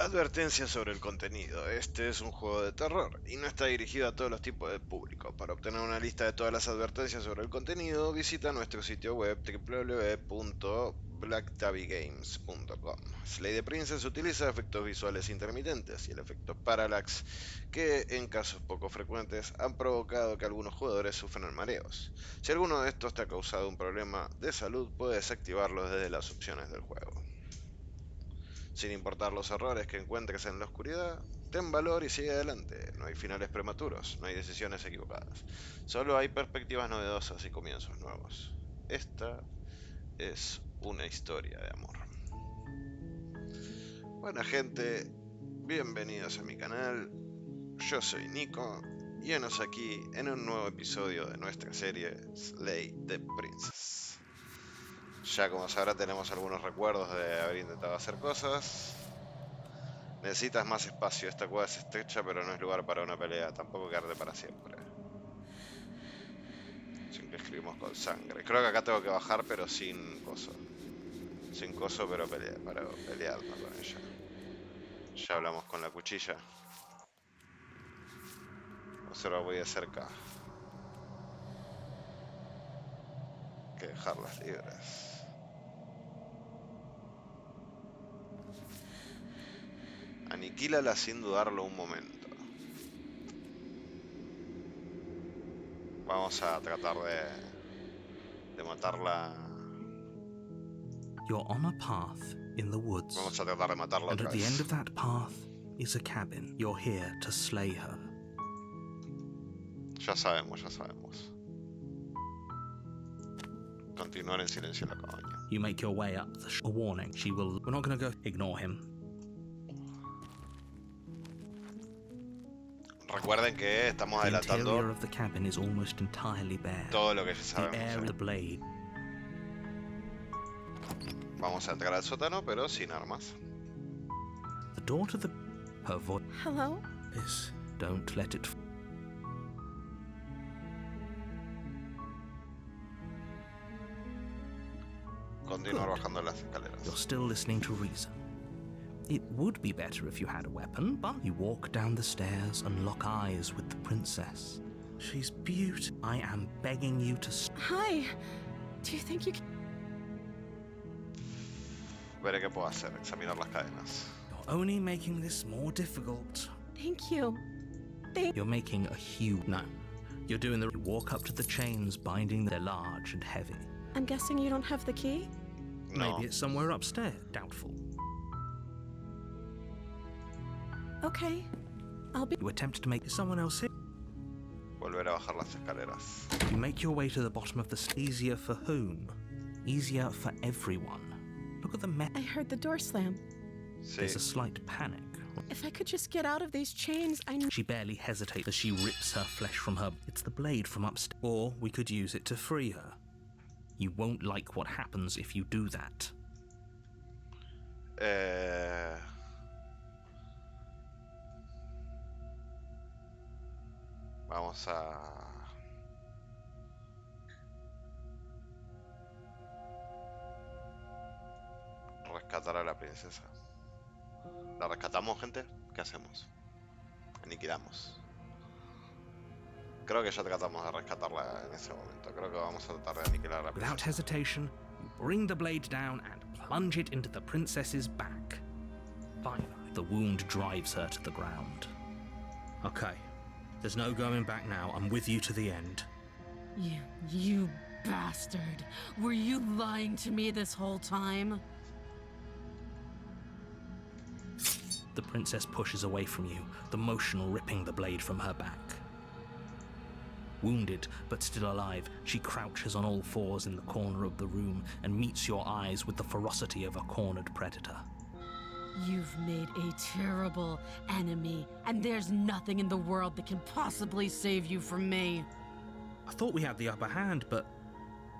Advertencia sobre el contenido. Este es un juego de terror y no está dirigido a todos los tipos de público. Para obtener una lista de todas las advertencias sobre el contenido, visita nuestro sitio web www.blacktabigames.com. Slay the Princess utiliza efectos visuales intermitentes y el efecto parallax, que en casos poco frecuentes han provocado que algunos jugadores sufran mareos. Si alguno de estos te ha causado un problema de salud, puedes activarlos desde las opciones del juego. Sin importar los errores que encuentres en la oscuridad, ten valor y sigue adelante. No hay finales prematuros, no hay decisiones equivocadas. Solo hay perspectivas novedosas y comienzos nuevos. Esta es una historia de amor. Buena gente, bienvenidos a mi canal. Yo soy Nico y enos aquí en un nuevo episodio de nuestra serie Slay the Princess. Ya como sabrá tenemos algunos recuerdos de haber intentado hacer cosas. Necesitas más espacio, esta cueva es estrecha pero no es lugar para una pelea, tampoco quedarte para siempre. Sin que escribimos con sangre. Creo que acá tengo que bajar pero sin coso. Sin coso pero peleando con ella. Ya hablamos con la cuchilla. Observa muy de cerca. Hay que dejarlas libres. Aniquílala sin dudarlo un momento. Vamos a tratar de matarla. You're on a path in the woods, Vamos a tratar de matarla and otra at the vez. end of that path is a cabin. You're here to slay her. Ya sabemos, ya sabemos. Continuar en silencio en la cabaña. You make your way up a warning. We're not going to go. Ignore him. Recuerden que estamos The interior adelantando of the cabin is almost entirely bare. todo lo que ya The air sabemos. is the blade. Vamos a entrar al sótano, pero sin armas. The door to her voice Hello? is don't let it. Continuar Good. bajando las escaleras. You're still listening to reason. It would be better if you had a weapon, but you walk down the stairs and lock eyes with the princess. She's beautiful. I am begging you to. Hi. Do you think you can... Veré qué puedo hacer. Examinar las cadenas. You're only making this more difficult. Thank you. You're making a huge. No. You're doing the. You walk up to the chains, binding. They're large and heavy. I'm guessing you don't have the key? No. Maybe it's somewhere upstairs. Doubtful. Okay. I'll be... You attempt to make someone else here. Volver a bajar las escaleras. You make your way to the bottom of the easier for whom? Easier for everyone. Look at the I heard the door slam. There's a Sí. slight panic. If I could just get out of these chains, She barely hesitates as she rips her flesh from her. It's the blade from upstairs. Or we could use it to free her. You won't like what happens if you do that. Vamos a... rescatar a la princesa. ¿La rescatamos, gente? ¿Qué hacemos? Aniquilamos. Creo que ya tratamos de rescatarla en ese momento. Creo que vamos a tratar de aniquilar a la Without princesa. hesitation, you bring the blade down and plunge it into the princess's back. Finally, the wound drives her to the ground. Okay, there's no going back now. I'm with you to the end. You bastard. Were you lying to me this whole time? The princess pushes away from you, the motion ripping the blade from her back. Wounded, but still alive, she crouches on all fours in the corner of the room and meets your eyes with the ferocity of a cornered predator. You've made a terrible enemy, and there's nothing in the world that can possibly save you from me. I thought we had the upper hand, but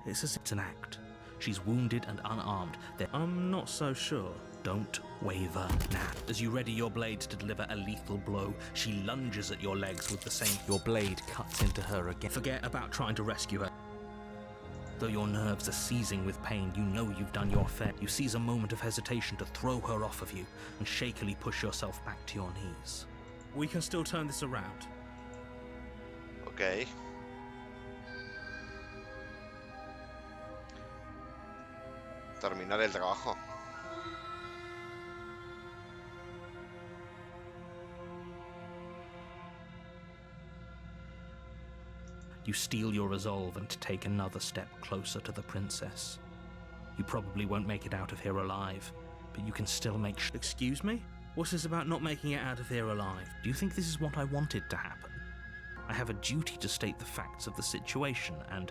it's as if it's an act. She's wounded and unarmed. I'm not so sure. Don't waver now. As you ready your blade to deliver a lethal blow, she lunges at your legs with the same. Your blade cuts into her again. Forget about trying to rescue her. Though your nerves are seizing with pain, you know you've done your fair. You seize a moment of hesitation to throw her off of you and shakily push yourself back to your knees. We can still turn this around. Ok. Terminar el trabajo. You steel your resolve and take another step closer to the princess. You probably won't make it out of here alive, but you can still make Excuse me? What's this about not making it out of here alive? Do you think this is what I wanted to happen? I have a duty to state the facts of the situation, and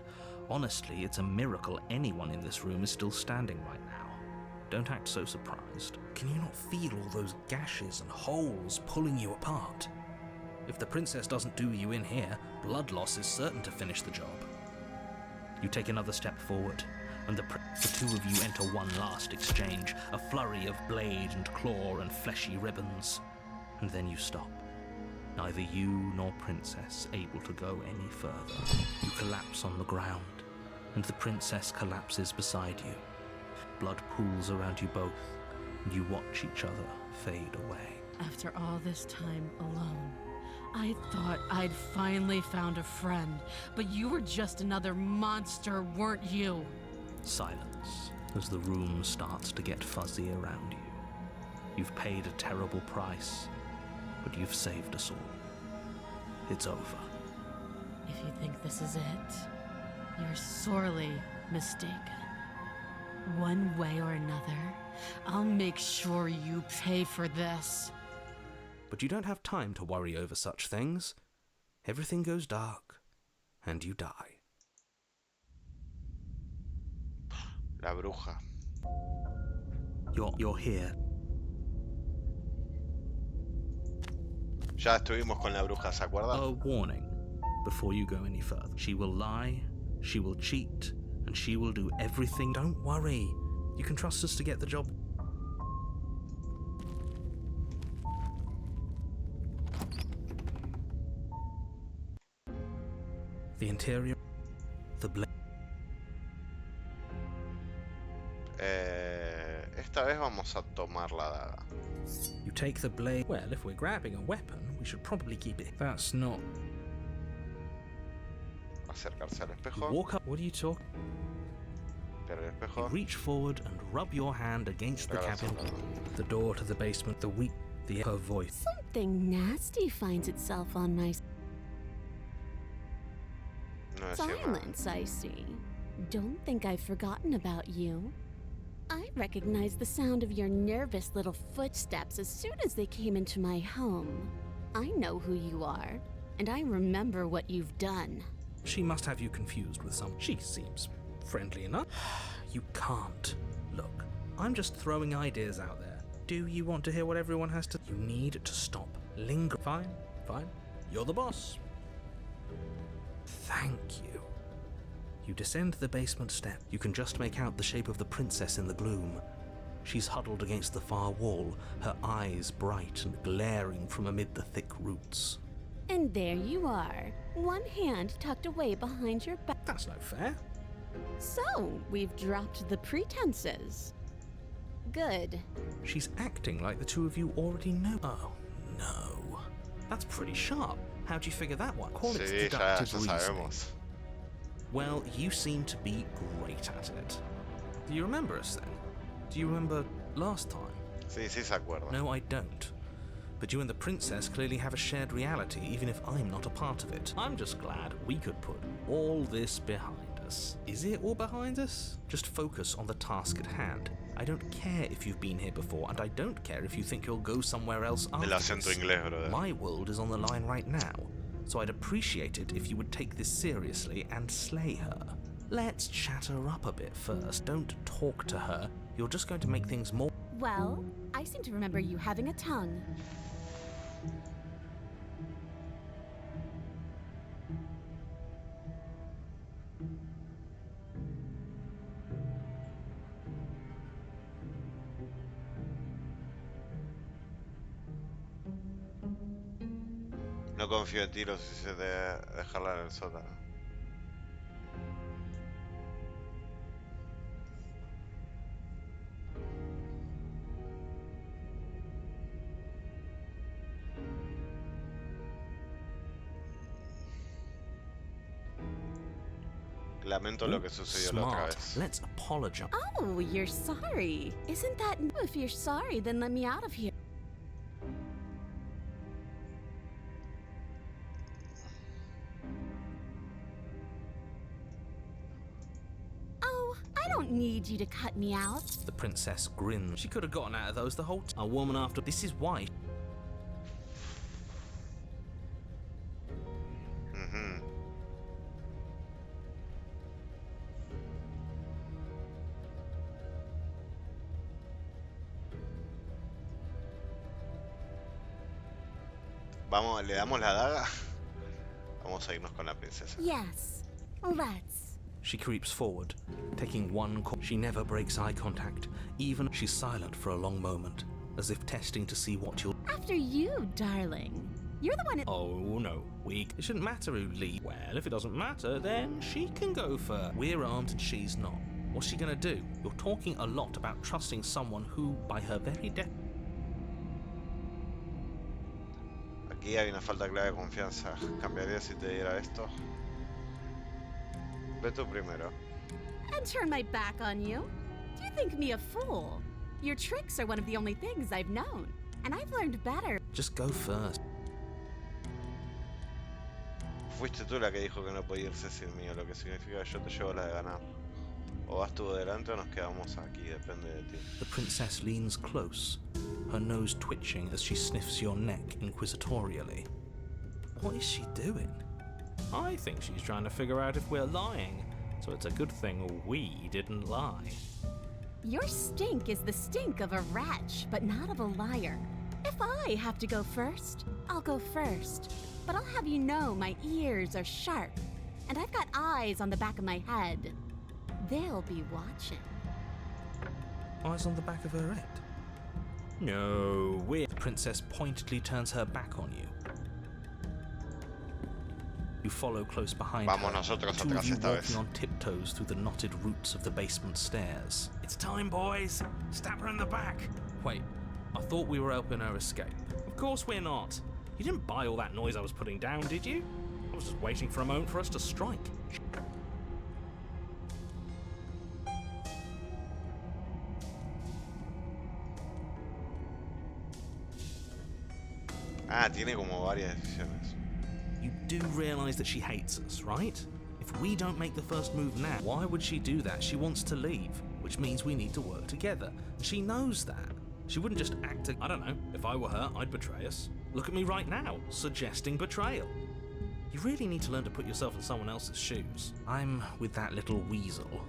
honestly, it's a miracle anyone in this room is still standing right now. Don't act so surprised. Can you not feel all those gashes and holes pulling you apart? If the princess doesn't do you in here, blood loss is certain to finish the job. You take another step forward, and the two of you enter one last exchange, a flurry of blade and claw and fleshy ribbons. And then you stop. Neither you nor princess able to go any further. You collapse on the ground, and the princess collapses beside you. Blood pools around you both, and you watch each other fade away. After all this time alone, I thought I'd finally found a friend, but you were just another monster, weren't you? Silence as the room starts to get fuzzy around you. You've paid a terrible price, but you've saved us all. It's over. If you think this is it, you're sorely mistaken. One way or another, I'll make sure you pay for this. But you don't have time to worry over such things. Everything goes dark, and you die. La bruja. You're here. Ya estuvimos con la bruja, ¿se acuerdan? A warning before you go any further. She will lie, she will cheat, and she will do everything. Don't worry. You can trust us to get the job. The interior, the blade. Esta vez vamos a tomar la daga. You take the blade. Well, if we're grabbing a weapon, we should probably keep it. That's not. Acercarse al You espejo. walk up. What are you talking? Pero el You espejo. reach forward and rub your hand against the Regalas cabin. al lado. The door to the basement. Her voice. Something nasty finds itself on my No decía nada. silence, I see. Don't think I've forgotten about you. I recognized the sound of your nervous little footsteps as soon as they came into my home. I know who you are, and I remember what you've done. She must have you confused with some. She seems friendly enough. You can't. Look, I'm just throwing ideas out there. Do you want to hear what everyone has to? You need to stop lingering. Fine. You're the boss. Thank you. You descend the basement step. You can just make out the shape of the princess in the gloom. She's huddled against the far wall, her eyes bright and glaring from amid the thick roots. And there you are, one hand tucked away behind your back. That's no fair. So, we've dropped the pretenses. Good. She's acting like the two of you already know. Oh, no. That's pretty sharp. How'd you figure that one? Call it Sí, ya deductive reasoning. sabemos. Well, you seem to be great at it. Do you remember us then? Do you remember last time? Sí, sí se acuerda. No, I don't. But you and the princess clearly have a shared reality, even if I'm not a part of it. I'm just glad we could put all this behind us. Is it all behind us? Just focus on the task at hand. I don't care if you've been here before, and I don't care if you think you'll go somewhere else El acento afterwards. inglés, brother. My world is on the line right now, so I'd appreciate it if you would take this seriously and slay her. Let's chat her up a bit first. Don't talk to her. You're just going to make things more... Well, I seem to remember you having a tongue. No confío en ti lo suficiente de dejarla en el sótano. Lamento lo que sucedió la otra Smart. vez. Let's apologize. Oh, you're sorry. Isn't that... If you're sorry, then let me out of here. Oh, I don't need you to cut me out. The princess grinned. She could have gotten out of those the whole time. A woman after... This is why... Vamos, le damos la daga. Vamos a irnos con la princesa. Yes, let's. She creeps forward, taking one She never breaks eye contact. Even she's silent for a long moment, as if testing to see what you'll... After you, darling. You're the one who... Oh, no. It shouldn't matter who leads. Well, if it doesn't matter, then she can go first. We're armed and she's not. What's she gonna do? You're talking a lot about trusting someone who, by her very Aquí hay una falta clara de confianza. ¿Cambiaría si te diera esto? Ve tú primero. And turn my back on you? Do you think me a fool? Your tricks are one of the only things I've known, and I've learned better. Just go first. Fuiste tú la que dijo que no podía irse sin mí, lo que significa que yo te llevo la de ganar. O vas tú delante o nos quedamos aquí, depende de ti. The princess leans close, her nose twitching as she sniffs your neck inquisitorially. What is she doing? I think she's trying to figure out if we're lying, so it's a good thing we didn't lie. Your stink is the stink of a wretch, but not of a liar. If I have to go first, I'll go first. But I'll have you know my ears are sharp, and I've got eyes on the back of my head. They'll be watching. Eyes on the back of her head? No, we're... The princess pointedly turns her back on you. You follow close behind Vamos her, nosotros the two of atrás you esta walking vez. on tiptoes through the knotted roots of the basement stairs. It's time, boys! Stab her in the back! Wait, I thought we were helping her escape. Of course we're not. You didn't buy all that noise I was putting down, did you? I was just waiting for a moment for us to strike. Ah, tiene como varias decisiones. You do realize that she hates us, right? If we don't make the first move now, why would she do that? She wants to leave, which means we need to work together. And she knows that. She wouldn't just act... I don't know. If I were her, I'd betray us. Look at me right now, suggesting betrayal. You really need to learn to put yourself in someone else's shoes. I'm with that little weasel.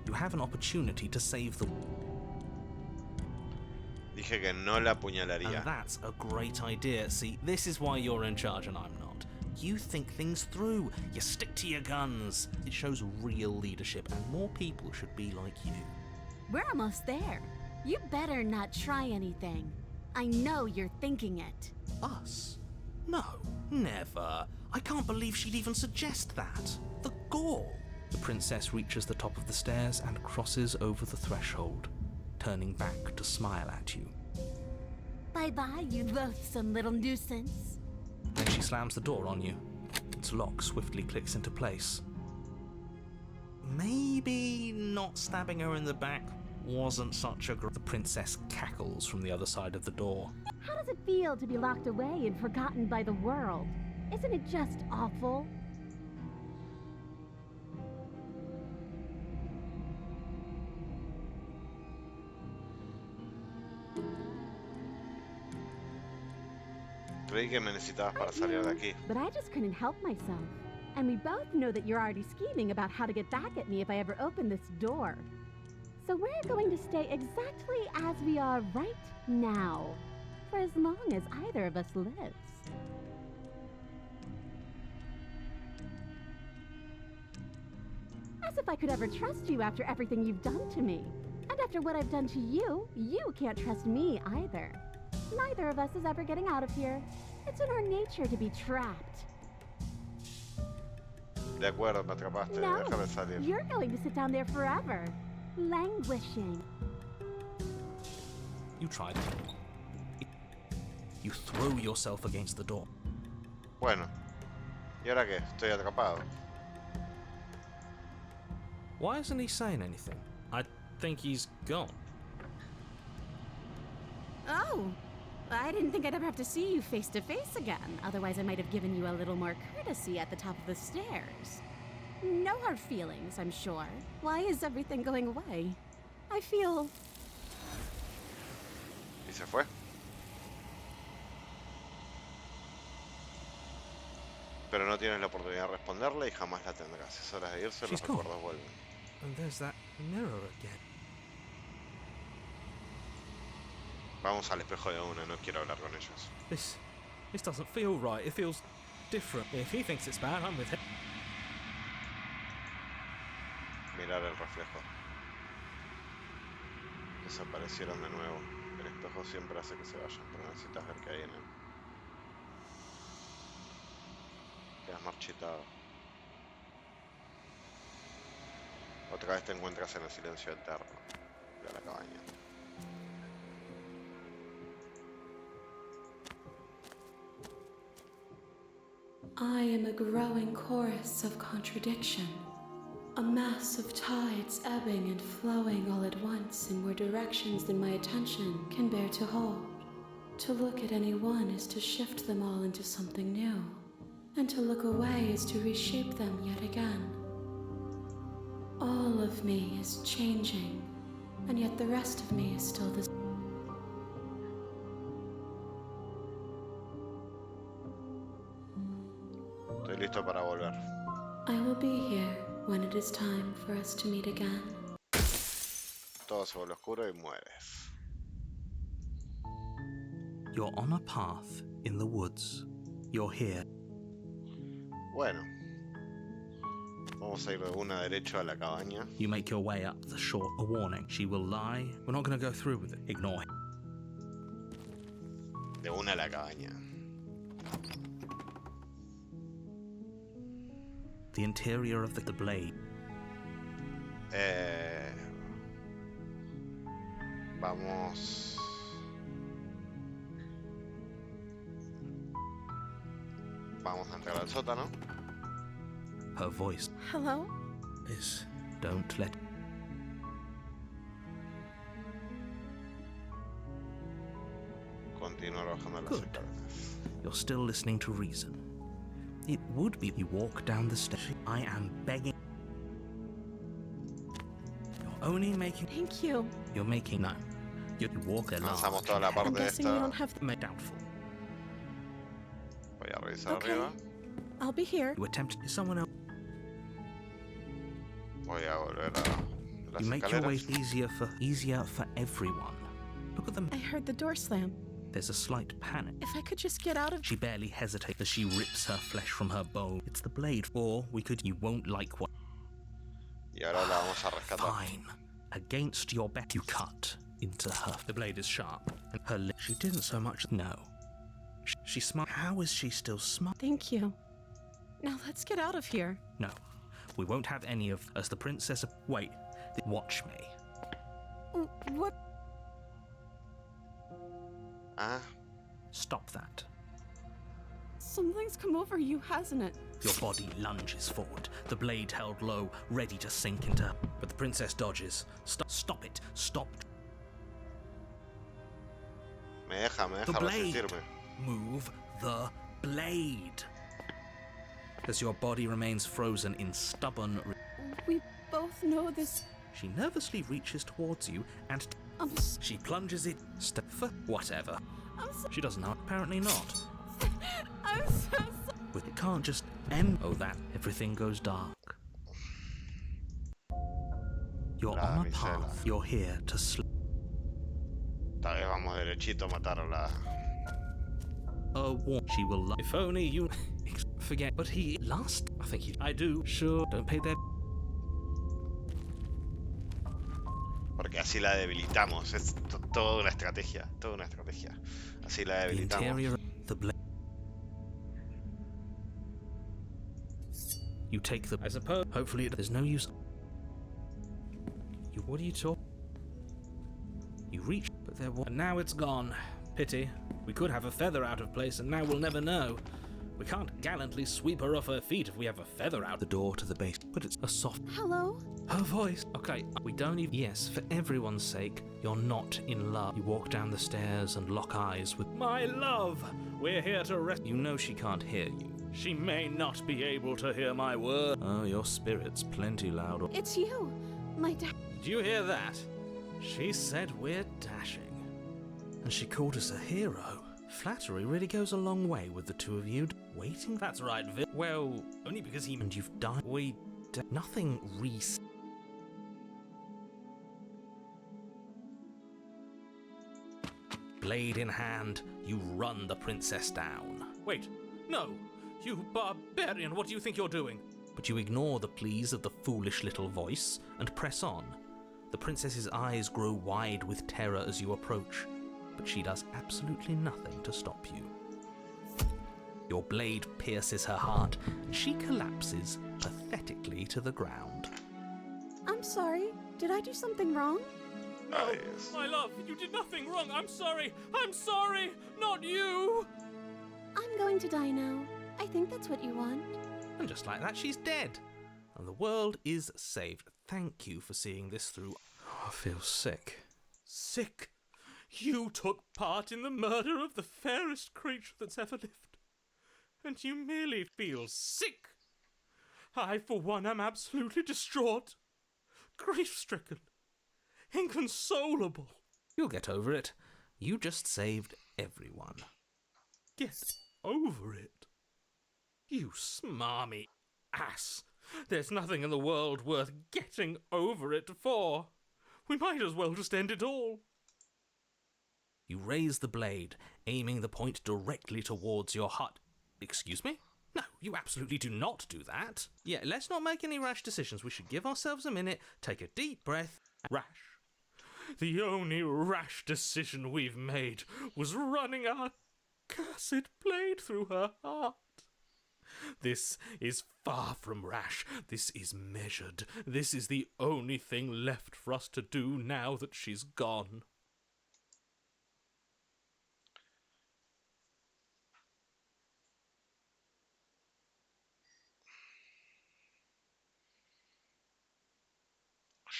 You have an opportunity to save the... Dije que no la apuñalaría. And that's a great idea. See, this is why you're in charge and I'm not. You think things through. You stick to your guns. It shows real leadership, and more people should be like you. We're almost there. You better not try anything. I know you're thinking it. Us? No, never. I can't believe she'd even suggest that. The gall. The princess reaches the top of the stairs and crosses over the threshold, turning back to smile at you. Bye-bye, you loathsome little nuisance. Then she slams the door on you. Its lock swiftly clicks into place. Maybe not stabbing her in the back wasn't such a The princess cackles from the other side of the door. How does it feel to be locked away and forgotten by the world? Isn't it just awful? Creí que me necesitabas para salir de aquí. But I just couldn't help myself. And we both know that you're already scheming about how to get back at me if I ever open this door. So we're going to stay exactly as we are right now, for as long as either of us lives. As if I could ever trust you after everything you've done to me. And after what I've done to you, you can't trust me either. Neither of us is ever getting out of here. It's in our nature to be trapped. De acuerdo, me atrapaste. No, Déjame salir. you're going to sit down there forever, languishing. You tried. You throw yourself against the door. Bueno. ¿Y ahora qué? Estoy atrapado. Why isn't he saying anything? I think he's gone. Oh, I didn't think I'd ever have to see you face to face again. Otherwise, I might have given you a little more courtesy at the top of the stairs. No hard feelings, I'm sure. Why is everything going away? I feel... Y se fue. Pero no tienes la oportunidad de responderle y jamás la tendrás. Es hora de irse, los recuerdos vuelven. And there's that mirror again. Vamos al espejo de una, no quiero hablar con ellos. This doesn't feel right. It feels different. If he thinks it's bad, I'm with him. Mirar el reflejo. Desaparecieron de nuevo. El espejo siempre hace que se vayan, pero necesitas ver qué hay en él. Quedas marchitado. Otra vez te encuentras en el silencio eterno de la cabaña. I am a growing chorus of contradiction, a mass of tides ebbing and flowing all at once in more directions than my attention can bear to hold. To look at any one is to shift them all into something new, and to look away is to reshape them yet again. All of me is changing, and yet the rest of me is still the same. Estoy listo para volver. I will be here when it is time for us to meet again. Todo se vuelve oscuro y mueres. You're on a path in the woods. You're here. Bueno. Vamos a ir de una derecho a la cabaña. You make your way up the shore. A warning. She will lie. We're not going to go through with it. Ignore him. De una a la cabaña. The interior of the blade. Vamos. Vamos a entrar al sótano. Her voice Hello? is, don't let... Continuar bajando las Good. escaleras. You're still listening to reason. It would be you walk down the stairs. I am begging. You're only making... Thank you. You're making... No. You walk a large. Avanzamos toda la I'm parte de guessing you esta. don't have... Doubtful. Voy a revisar Okay. arriba. I'll be here. You attempt to someone else. Voy a volver a las You make your way escaleras. easier for everyone. Look at them. I heard the door slam. There's a slight panic. If I could just get out of... She barely hesitates as she rips her flesh from her bone. It's the blade. Or we could... You won't like what... Y ahora la vamos a rescatar. Fine. Against your bet, you cut into her. The blade is sharp. And her lip... She didn't so much... No. She smiled. How is she still smart? Thank you. Now let's get out of here. No. We won't have any of... As the princess... Wait. Watch me. What? Ah, Stop that. Something's come over you, hasn't it? Your body lunges forward, the blade held low, ready to sink into her. But the princess dodges. Stop it. Stop. me deja The blade. resistirme. Move the blade. As your body remains frozen in stubborn... We both know this. She nervously reaches towards you and... She plunges it... Step for whatever. I'm so... She doesn't know. Apparently not. I'm so sorry. But it can't just end... Oh, that. Everything goes dark. You're La on a misela. path. You're here to sleep. Tal vez vamos derechito a matar a la... She will lie. If only you... Forget. But he... Last... I think he... I do. Sure. Don't pay their... Porque así la debilitamos. Es toda una estrategia. Toda una estrategia. Así la The debilitamos. interior... The blade... You take the... I suppose... Hopefully there's no use... You... What are you talking... You reach... But there was... And now it's gone. Pity. We could have a feather out of place and now we'll never know. We can't gallantly sweep her off her feet if we have a feather out the door to the base. But it's a soft... Hello? Her voice. Okay, we don't even... Yes, for everyone's sake, you're not in love. You walk down the stairs and lock eyes with... My love! We're here to rest... You know she can't hear you. She may not be able to hear my word. Oh, your spirit's plenty loud. It's you, my dad. Did you hear that? She said we're dashing. And she called us a hero. Flattery really goes a long way with the two of you. Waiting? That's right, Viv. Well, only because he... And you've died. Nothing Blade in hand, you run the princess down. Wait, no! You barbarian, what do you think you're doing? But you ignore the pleas of the foolish little voice and press on. The princess's eyes grow wide with terror as you approach, but she does absolutely nothing to stop you. Your blade pierces her heart, and she collapses pathetically to the ground. I'm sorry. Did I do something wrong? Ah, yes. My love, you did nothing wrong. I'm sorry, not you. I'm going to die now. I think that's what you want. And just like that, she's dead. And the world is saved. Thank you for seeing this through. I feel sick. Sick? You took part in the murder of the fairest creature that's ever lived. And you merely feel sick. I, for one, am absolutely distraught. Grief-stricken. Inconsolable. You'll get over it. You just saved everyone. Get over it? You smarmy ass. There's nothing in the world worth getting over it for. We might as well just end it all. You raise the blade, aiming the point directly towards your heart. Excuse me? No, you absolutely do not do that. Yeah, let's not make any rash decisions. We should give ourselves a minute, take a deep breath. Rash. The only rash decision we've made was running our cursed blade through her heart. This is far from rash. This is measured. This is the only thing left for us to do now that she's gone.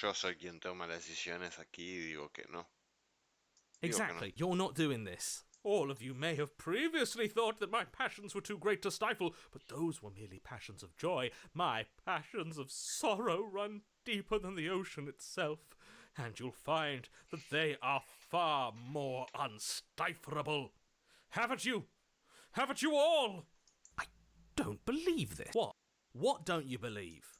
Yo soy quien toma las decisiones aquí y digo que no. Exactly. You're not doing this. All of you may have previously thought that my passions were too great to stifle, but those were merely passions of joy. My passions of sorrow run deeper than the ocean itself, and you'll find that they are far more unstifleable. Haven't you? Haven't you all? I don't believe this. What? What don't you believe?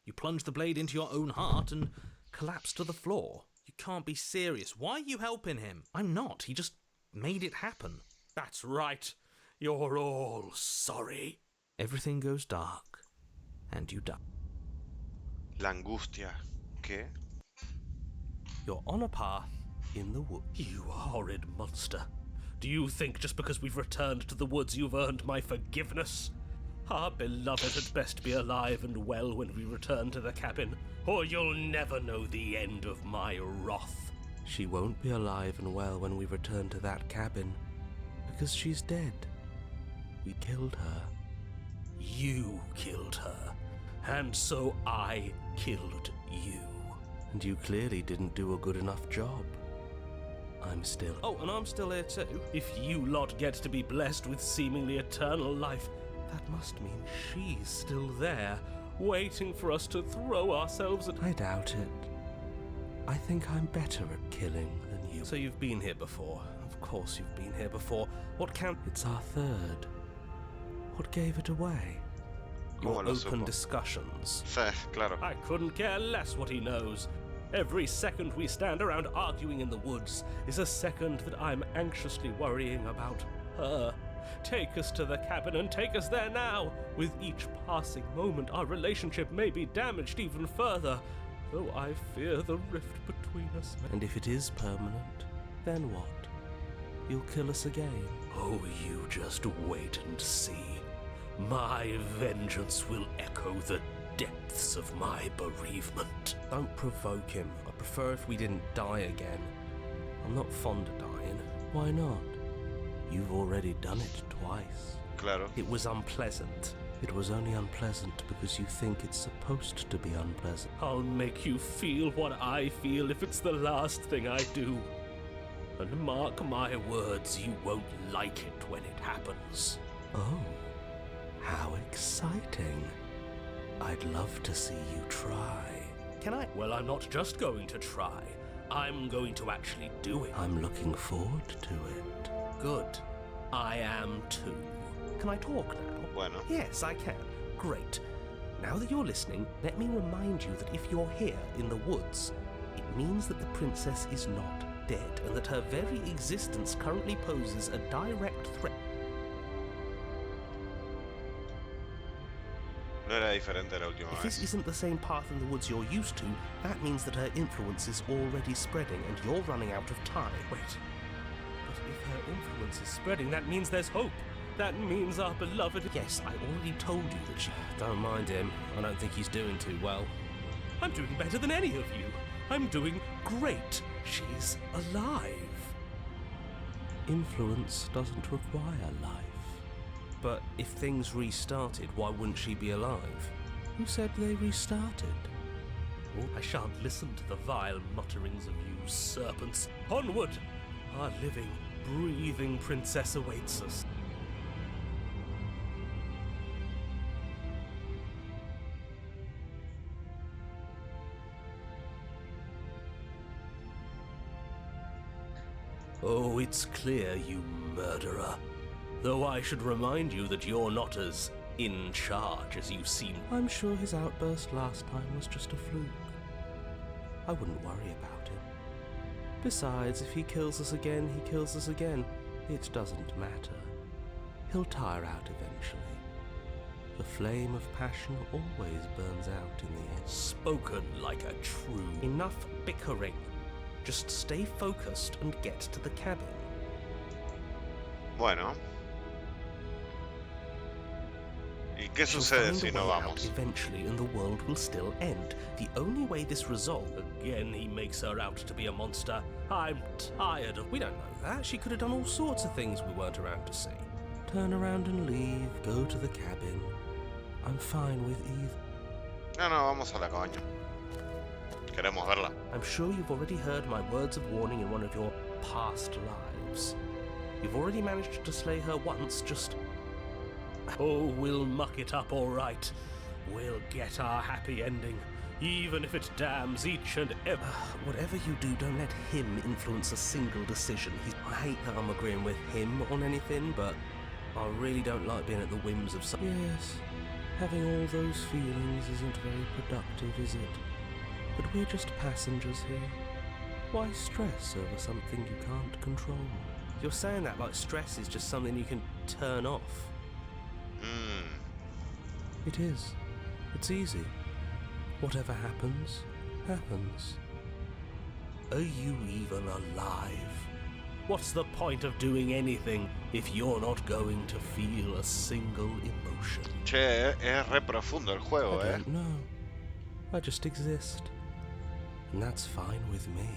You plunge the blade into your own heart and collapse to the floor. You can't be serious. Why are you helping him? I'm not. He just made it happen. That's right. You're all sorry. Everything goes dark, and you die. La angustia. ¿Qué? You're on a path in the woods. You horrid monster. Do you think just because we've returned to the woods you've earned my forgiveness? Our beloved had best be alive and well when we return to the cabin, or you'll never know the end of my wrath. She won't be alive and well when we return to that cabin, because she's dead. We killed her. You killed her, and so I killed you. And you clearly didn't do a good enough job. I'm still... Oh, and I'm still here too. If you lot get to be blessed with seemingly eternal life, that must mean she's still there, waiting for us to throw ourselves at... I doubt it. I think I'm better at killing than you. So you've been here before. Of course you've been here before. What count... It's our third. What gave it away? Your open discussions. Sí, claro. I couldn't care less what he knows. Every second we stand around arguing in the woods is a second that I'm anxiously worrying about her. Take us to the cabin and take us there now. With each passing moment, our relationship may be damaged even further, though I fear the rift between us. And if it is permanent, then what? You'll kill us again? Oh, you just wait and see. My vengeance will echo the depths of my bereavement. Don't provoke him. I prefer if we didn't die again. I'm not fond of dying. Why not? You've already done it twice. Claro. It was unpleasant. It was only unpleasant because you think it's supposed to be unpleasant. I'll make you feel what I feel if it's the last thing I do. And mark my words, you won't like it when it happens. Oh, how exciting. I'd love to see you try. Can I? Well, I'm not just going to try. I'm going to actually do it. I'm looking forward to it. Good. I am too. Can I talk now? Bueno. Yes, I can. Great. Now that you're listening, let me remind you that if you're here in the woods, it means that the princess is not dead, and that her very existence currently poses a direct threat. No era diferente la última If this vez. isn't the same path in the woods you're used to, that means that her influence is already spreading, and you're running out of time. Wait. But if her influence is spreading, that means there's hope. That means our beloved... Yes, I already told you that she... Don't mind him. I don't think he's doing too well. I'm doing better than any of you. I'm doing great. She's alive. Influence doesn't require life. But if things restarted, why wouldn't she be alive? Who said they restarted? Oh, I shan't listen to the vile mutterings of you serpents. Onward! Our living, breathing princess awaits us. Oh, it's clear, you murderer. Though I should remind you that you're not as in charge as you seem. I'm sure his outburst last time was just a fluke. I wouldn't worry about him. Besides, if he kills us again, he kills us again. It doesn't matter. He'll tire out eventually. The flame of passion always burns out in the end. Spoken like a true... Enough bickering. Just stay focused and get to the cabin. Bueno. ¿Y qué She'll sucede find si a no way out vamos? eventually, and the world will still end. The only way this resolves... Again, he makes her out to be a monster. I'm tired of... We don't know that. She could have done all sorts of things we weren't around to see. Turn around and leave. Go to the cabin. I'm fine with either. No, no, vamos a la cabaña. Queremos verla. I'm sure you've already heard my words of warning in one of your past lives. You've already managed to slay her once, just... Oh, we'll muck it up all right. We'll get our happy ending, even if it damns each and every... Whatever you do, don't let him influence a single decision. I hate that I'm agreeing with him on anything, but I really don't like being at the whims of some... Yes, having all those feelings isn't very productive, is it? But we're just passengers here. Why stress over something you can't control? You're saying that like stress is just something you can turn off. It is. It's easy. Whatever happens, happens. Are you even alive? What's the point of doing anything if you're not going to feel a single emotion? Che, es re profundo el juego, I don't know. I just exist. And that's fine with me.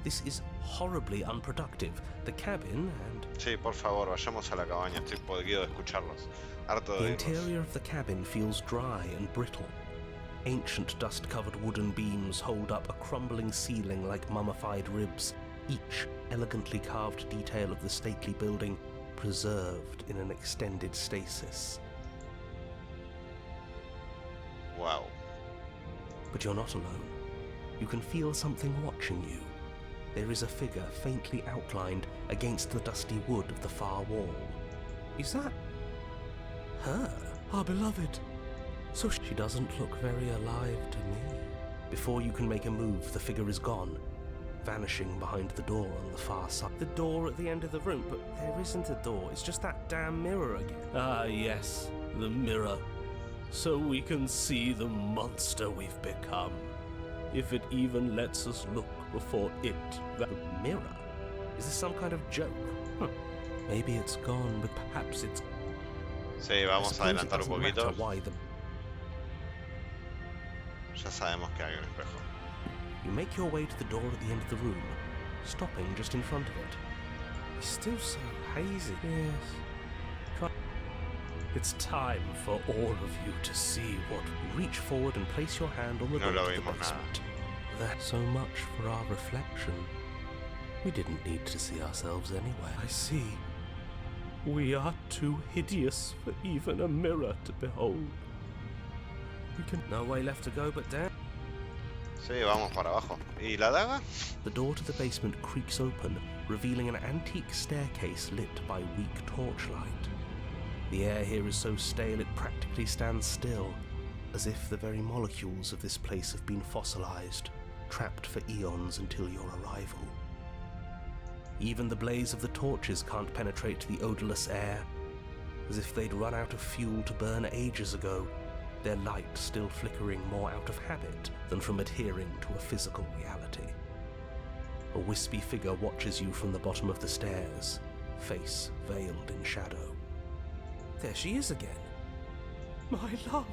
This is horribly unproductive. The cabin and... Sí, por favor, vayamos a la cabaña. Estoy podrido de escucharlos. Harto The de oírlos. interior of the cabin feels dry and brittle. Ancient dust-covered wooden beams hold up a crumbling ceiling like mummified ribs, each elegantly carved detail of the stately building preserved in an extended stasis. Wow. But you're not alone. You can feel something watching you. There is a figure faintly outlined against the dusty wood of the far wall. Is that her? Our beloved. So she doesn't look very alive to me. Before you can make a move, the figure is gone, vanishing behind the door on the far side. The door at the end of the room, but there isn't a door. It's just that damn mirror again. Ah, yes, the mirror. So we can see the monster we've become. If it even lets us look before it... The mirror? Is this some kind of joke? Maybe it's gone, but perhaps it's... Sí, vamos a adelantar un poquito. Why the... Ya sabemos que hay un espejo. You make your way to the door at the end of the room, stopping just in front of it. It's still so hazy. Yes. It's time for all of you to see what. Reach forward and place your hand on the No door lo to the vimos basement. That's so much for our reflection. We didn't need to see ourselves anyway. I see. We are too hideous for even a mirror to behold. We can. No way left to go but down. Sí, vamos para abajo. ¿Y la daga? The door to the basement creaks open, revealing an antique staircase lit by weak torchlight. The air here is so stale it practically stands still, as if the very molecules of this place have been fossilized, trapped for eons until your arrival. Even the blaze of the torches can't penetrate the odorless air, as if they'd run out of fuel to burn ages ago, their light still flickering more out of habit than from adhering to a physical reality. A wispy figure watches you from the bottom of the stairs, face veiled in shadow. There she is again. My love.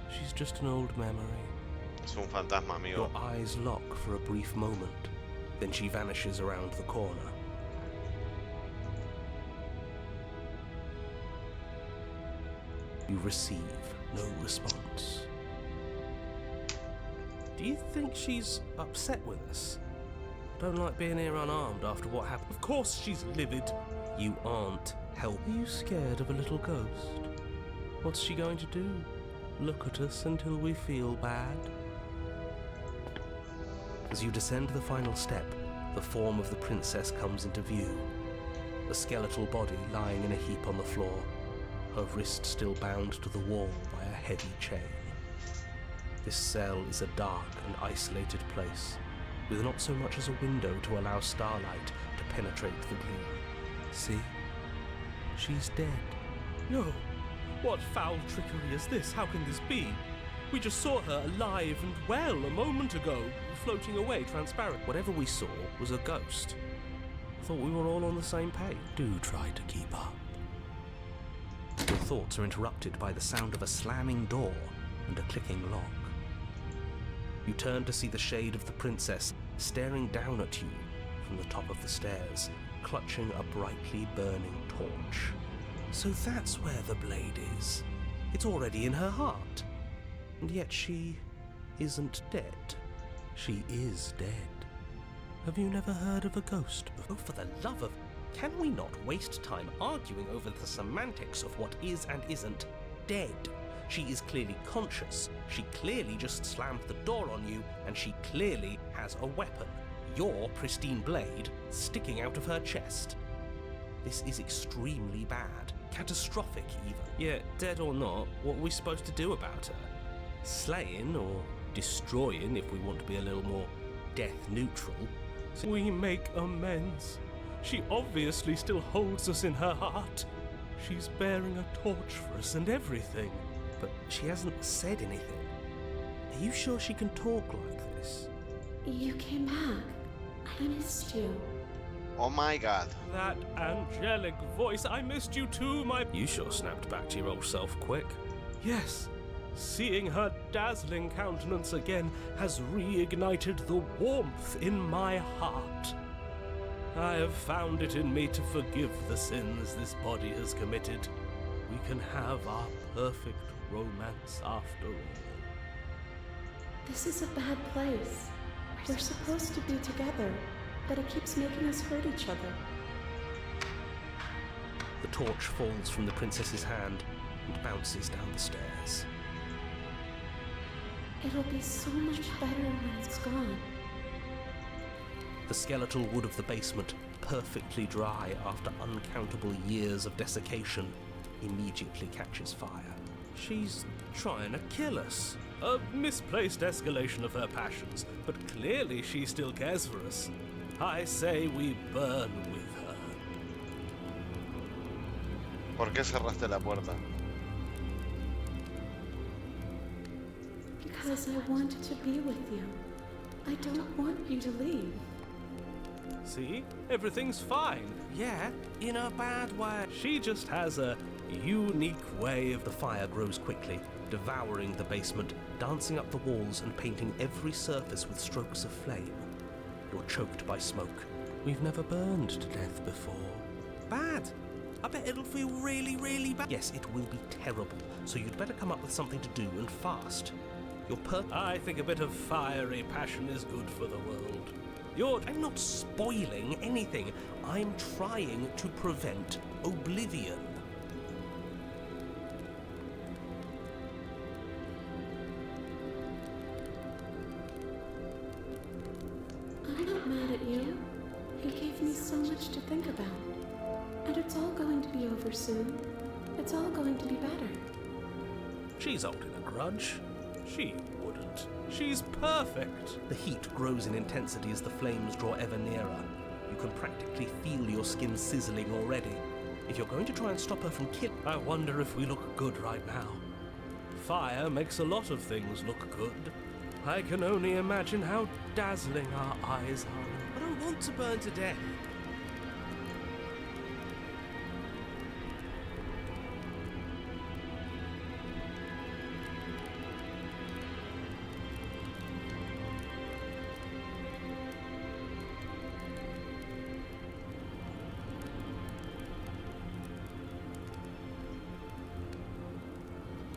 She's just an old memory. Es un fantasma, amigo. Your eyes lock for a brief moment, then she vanishes around the corner. You receive no response. Do you think she's upset with us? Don't like being here unarmed after what happened. Of course she's livid. You aren't helping. Are you scared of a little ghost? What's she going to do? Look at us until we feel bad? As you descend the final step, the form of the princess comes into view. A skeletal body lying in a heap on the floor, her wrist still bound to the wall by a heavy chain. This cell is a dark and isolated place, with not so much as a window to allow starlight to penetrate the gloom. See? She's dead. No! What foul trickery is this? How can this be? We just saw her alive and well a moment ago, floating away transparent. Whatever we saw was a ghost. I thought we were all on the same page. Do try to keep up. Your thoughts are interrupted by the sound of a slamming door and a clicking lock. You turn to see the shade of the princess staring down at you from the top of the stairs, clutching a brightly burning torch. So that's where the blade is. It's already in her heart. And yet she isn't dead. She is dead. Have you never heard of a ghost before? Oh, for the love of... Can we not waste time arguing over the semantics of what is and isn't dead? She is clearly conscious. She clearly just slammed the door on you, and she clearly has a weapon. Your pristine blade sticking out of her chest. This is extremely bad. Catastrophic, even. Yeah, dead or not, what are we supposed to do about her? Slaying or destroying, if we want to be a little more death neutral. We make amends. She obviously still holds us in her heart. She's bearing a torch for us and everything. But she hasn't said anything. Are you sure she can talk like this? You came back. I missed you. Oh my god. That angelic voice, I missed you too, my... You sure snapped back to your old self quick. Yes. Seeing her dazzling countenance again has reignited the warmth in my heart. I have found it in me to forgive the sins this body has committed. We can have our perfect romance after all. This is a bad place. We're supposed to be together, but it keeps making us hurt each other. The torch falls from the princess's hand and bounces down the stairs. It'll be so much better when it's gone. The skeletal wood of the basement, perfectly dry after uncountable years of desiccation, immediately catches fire. She's trying to kill us. A misplaced escalation of her passions, but clearly she still cares for us. I say we burn with her. ¿Por qué cerraste la puerta? Because I wanted to be with you. I don't want you to leave. See? Everything's fine. Yeah, in a bad way. She just has a unique way of... The fire grows quickly, devouring the basement, dancing up the walls and painting every surface with strokes of flame. You're choked by smoke. We've never burned to death before. Bad. I bet it'll feel really, really bad. Yes, it will be terrible, so you'd better come up with something to do, and fast. I think a bit of fiery passion is good for the world. I'm not spoiling anything. I'm trying to prevent oblivion. I'm not mad at you. You gave me so much to think about. And it's all going to be over soon. It's all going to be better. She's holding a grudge. She wouldn't. She's perfect. The heat grows in intensity as the flames draw ever nearer. You can practically feel your skin sizzling already. If you're going to try and stop her from killing... I wonder if we look good right now. Fire makes a lot of things look good. I can only imagine how dazzling our eyes are. I don't want to burn to death.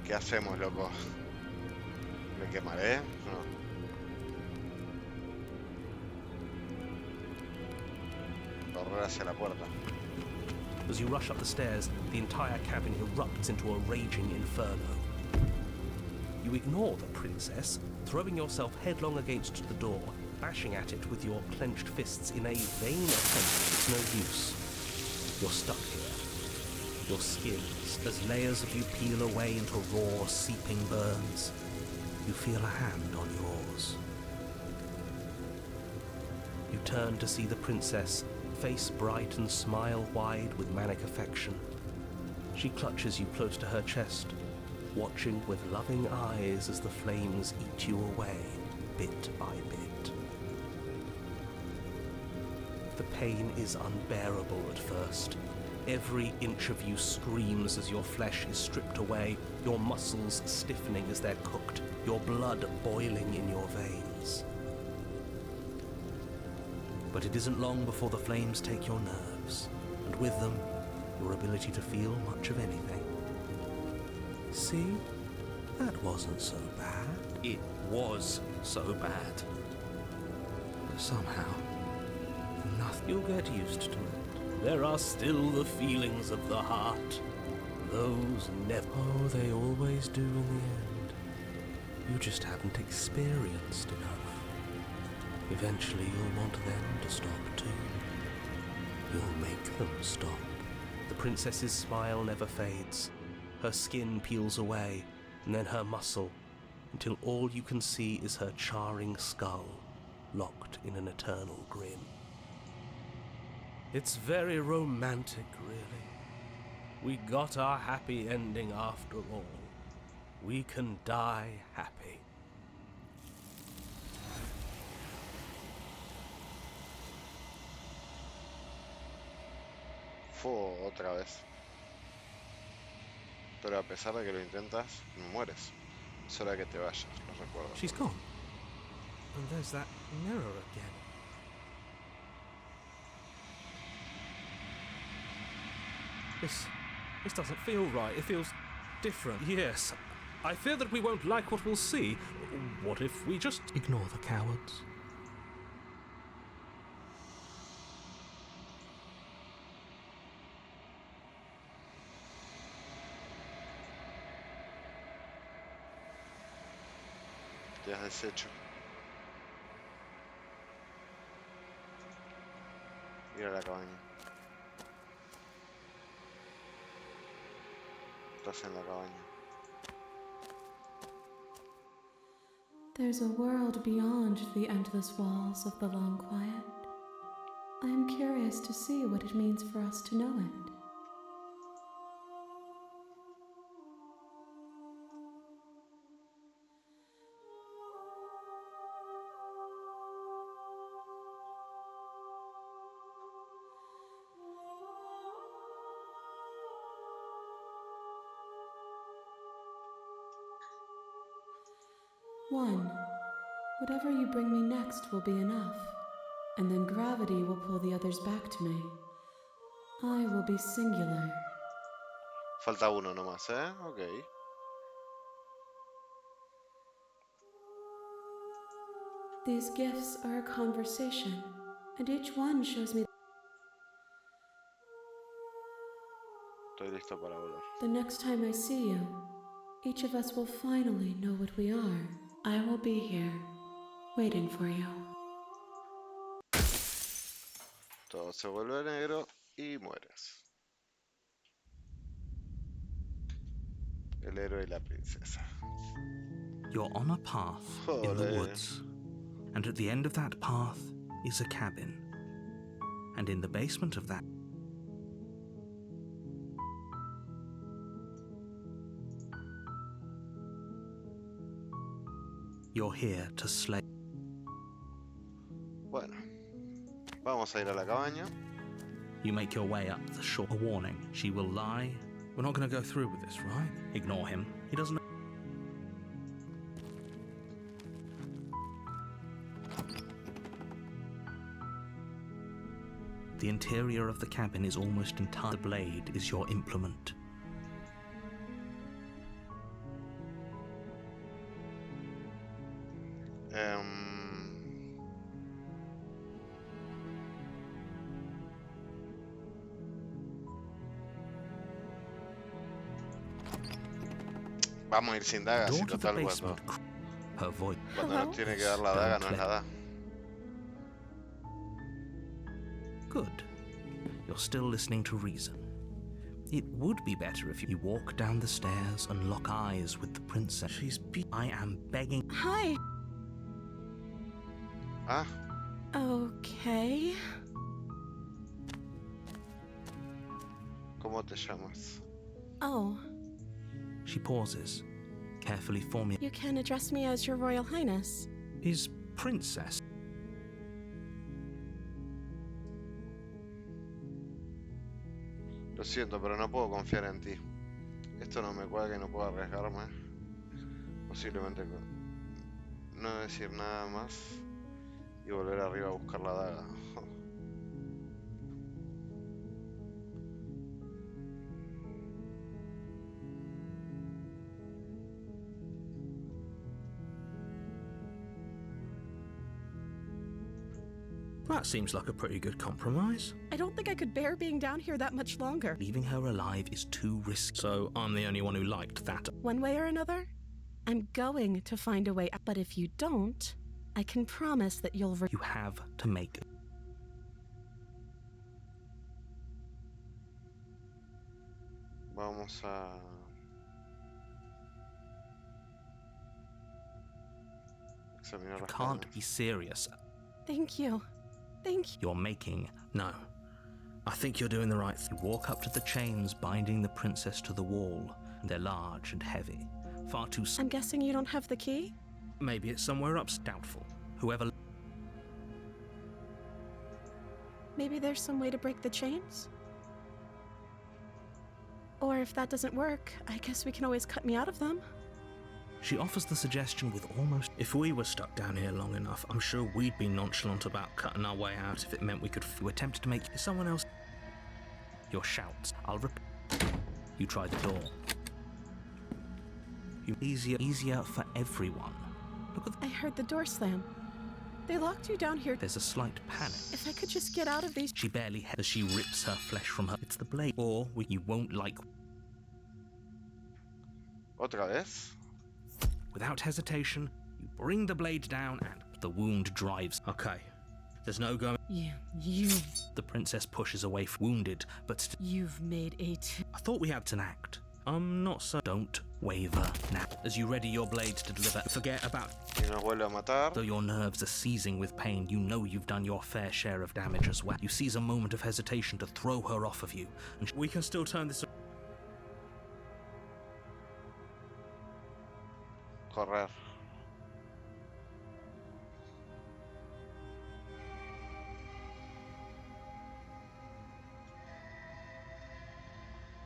¿Qué hacemos, loco? ¿Me quemaré? No. Correr hacia la puerta. As you rush up the stairs, the entire cabin erupts into a raging inferno. You ignore the princess, throwing yourself headlong against the door, bashing at it with your clenched fists in a vain attempt. It's no use. You're stuck here. Your skins, as layers of you peel away into raw, seeping burns. You feel a hand on yours. You turn to see the princess, face bright and smile wide with manic affection. She clutches you close to her chest, watching with loving eyes as the flames eat you away, bit by bit. The pain is unbearable at first. Every inch of you screams as your flesh is stripped away, your muscles stiffening as they're cooked, your blood boiling in your veins. But it isn't long before the flames take your nerves, and with them, your ability to feel much of anything. See? That wasn't so bad. It was so bad. But somehow, nothing. You'll get used to it. There are still the feelings of the heart. Those never... Oh, they always do in the end. You just haven't experienced enough. Eventually you'll want them to stop too. You'll make them stop. The princess's smile never fades. Her skin peels away, and then her muscle, until all you can see is her charring skull, locked in an eternal grin. It's very romantic, really. We got our happy ending after all. We can die happy. Otra vez. Pero a pesar de que lo intentas, no mueres. Es hora que te vayas, lo recuerdo. She's gone. And there's that mirror again. This doesn't feel right. It feels different. Yes. I fear that we won't like what we'll see. What if we just ignore the cowards? Te has deshecho. Ir a la cabaña. Estás en la cabaña. There's a world beyond the endless walls of the long quiet. I am curious to see what it means for us to know it. One, whatever you bring me next will be enough, and then gravity will pull the others back to me. I will be singular. Falta uno nomás, ¿eh? Ok. These gifts are a conversation, and each one shows me Estoy listo para volver. the next time I see you, each of us will finally know what we are. I will be here, waiting for you. Todo se vuelve negro y mueres. El héroe y la princesa. You're on a path in the Joder. woods, and at the end of that path is a cabin. And in the basement of that, you're here to slay. Bueno, vamos a ir a la cabaña. You make your way up the shore. A warning, she will lie. We're not going to go through with this, right? Ignore him. He doesn't know. The interior of the cabin is almost entirely. The blade is your implement. Vamos a ir sin daga, Door si to the total cuando, basement. Her voice. cuando Hello? nos tiene que dar la daga no es la da. Good. You're still listening to reason. It would be better if you walk down the stairs and lock eyes with the princess. I am begging. Hi. Ah, Okay. ¿cómo te llamas? Oh, She pauses, carefully forming. you can address me as Your Royal Highness. Is princess. Lo siento, pero no puedo confiar en ti. Esto no me cuadra y no puedo arriesgarme. Posiblemente no decir nada más y volver arriba a buscar la daga. That seems like a pretty good compromise. I don't think I could bear being down here that much longer. Leaving her alive is too risky. So I'm the only one who liked that. One way or another, I'm going to find a way out. But if you don't, I can promise that you'll. You have to make it. Vamos a... examinar You las can't cadenas. be serious. Thank you. Thank you. You're making. No. I think you're doing the right thing. You walk up to the chains binding the princess to the wall. They're large and heavy. Far too. I'm guessing you don't have the key? Maybe it's somewhere up. Doubtful. Whoever. Maybe there's some way to break the chains? Or if that doesn't work, I guess we can always cut me out of them. She offers the suggestion with almost. If we were stuck down here long enough, I'm sure we'd be nonchalant about cutting our way out if it meant we could. You attempt to make someone else. Your shouts. I'll repeat. You try the door. Easier for everyone. Look at. I heard the door slam. They locked you down here. There's a slight panic. If I could just get out of these. She barely as she rips her flesh from her. It's the blade. Or you won't like. ¿Otra vez? Without hesitation, you bring the blade down and the wound drives. Okay. There's no going. You. The princess pushes away, wounded, but You've made a. I thought we had an act. I'm not so. Don't waver now. As you ready your blade to deliver, forget about. Y nos vuelve a matar. Though your nerves are seizing with pain, you know you've done your fair share of damage as well. You seize a moment of hesitation to throw her off of you, and we can still turn this. Correr.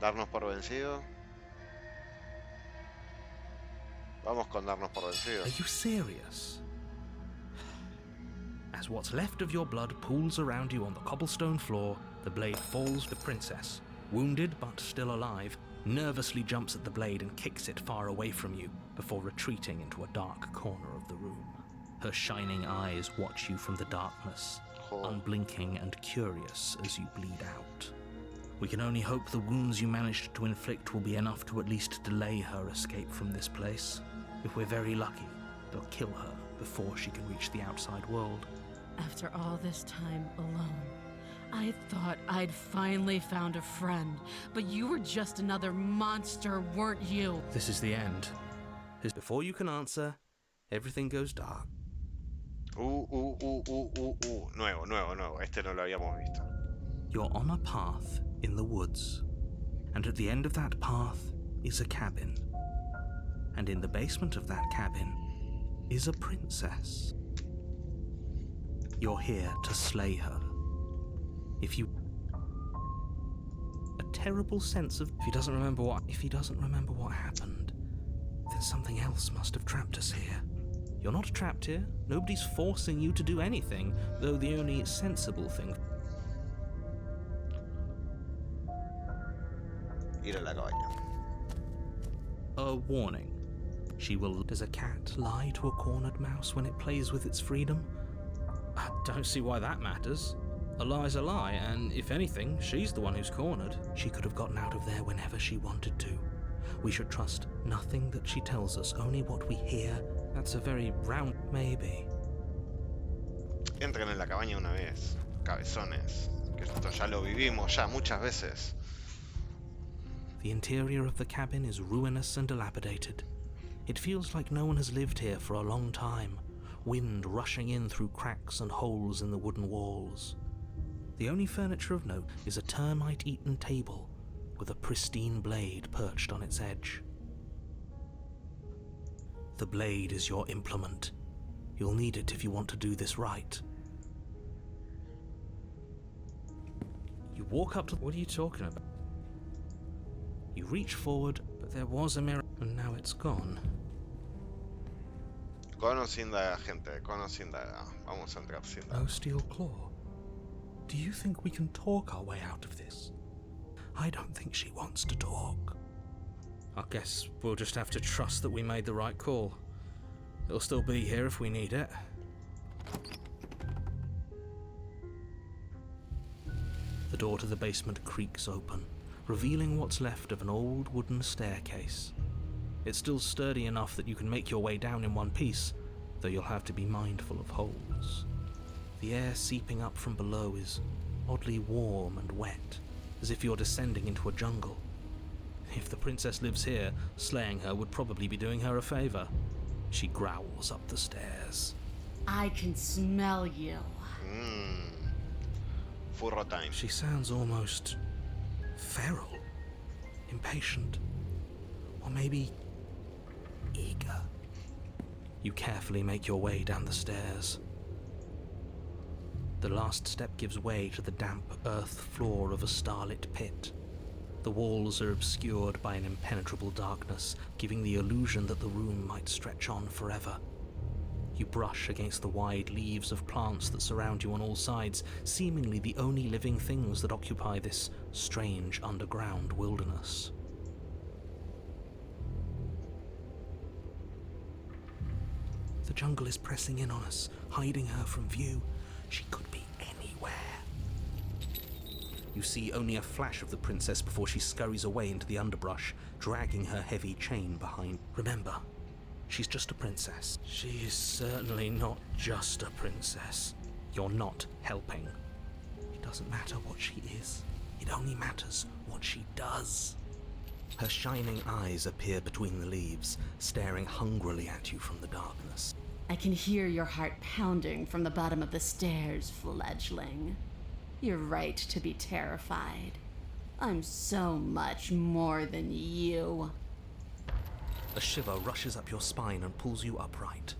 Darnos por vencido. Vamos con darnos por vencido. Are you serious? As what's left of your blood pools around you on the cobblestone floor, The blade falls. The princess, wounded but still alive, nervously jumps at the blade and kicks it far away from you before retreating into a dark corner of the room. Her shining eyes watch you from the darkness, unblinking and curious as you bleed out. We can only hope the wounds you managed to inflict will be enough to at least delay her escape from this place. If we're very lucky, they'll kill her before she can reach the outside world. After all this time alone, I thought I'd finally found a friend, but you were just another monster, weren't you? This is the end. Before you can answer, everything goes dark. Nuevo. Este no lo habíamos visto. You're on a path in the woods, and at the end of that path is a cabin. And in the basement of that cabin is a princess. You're here to slay her. A terrible sense of if he doesn't remember what happened, then something else must have trapped us here. You're not trapped here. Nobody's forcing you to do anything, though the only sensible thing. Ir a la cabaña. A warning. Does a cat lie to a cornered mouse when it plays with its freedom? I don't see why that matters. A lie's a lie, and if anything, she's the one who's cornered. She could have gotten out of there whenever she wanted to. We should trust nothing that she tells us, only what we hear. That's a very round maybe. Entren en la cabaña una vez, cabezones. Que esto ya lo vivimos muchas veces. The interior of the cabin is ruinous and dilapidated. It feels like no one has lived here for a long time, wind rushing in through cracks and holes in the wooden walls. The only furniture of note is a termite-eaten table with a pristine blade perched on its edge. The blade is your implement. You'll need it if you want to do this right. You walk up to... What are you talking about? You reach forward, but there was a mirror, and now it's gone. Con o sin daga, gente. Con o sin daga. Vamos a entrar sin daga. No steel claw. Do you think we can talk our way out of this? I don't think she wants to talk. I guess we'll just have to trust that we made the right call. It'll still be here if we need it. The door to the basement creaks open, revealing what's left of an old wooden staircase. It's still sturdy enough that you can make your way down in one piece, though you'll have to be mindful of holes. The air seeping up from below is oddly warm and wet, as if you're descending into a jungle. If the princess lives here, slaying her would probably be doing her a favor. She growls up the stairs. I can smell you. Furro time. She sounds almost feral, impatient, or maybe eager. You carefully make your way down the stairs. The last step gives way to the damp earth floor of a starlit pit. The walls are obscured by an impenetrable darkness, giving the illusion that the room might stretch on forever. You brush against the wide leaves of plants that surround you on all sides, seemingly the only living things that occupy this strange underground wilderness. The jungle is pressing in on us, hiding her from view. She could be anywhere. You see only a flash of the princess before she scurries away into the underbrush, dragging her heavy chain behind. Remember, she's just a princess. She is certainly not just a princess. You're not helping. It doesn't matter what she is. It only matters what she does. Her shining eyes appear between the leaves, staring hungrily at you from the darkness. I can hear your heart pounding from the bottom of the stairs, fledgling. You're right to be terrified. I'm so much more than you. A shiver rushes up your spine and pulls you upright.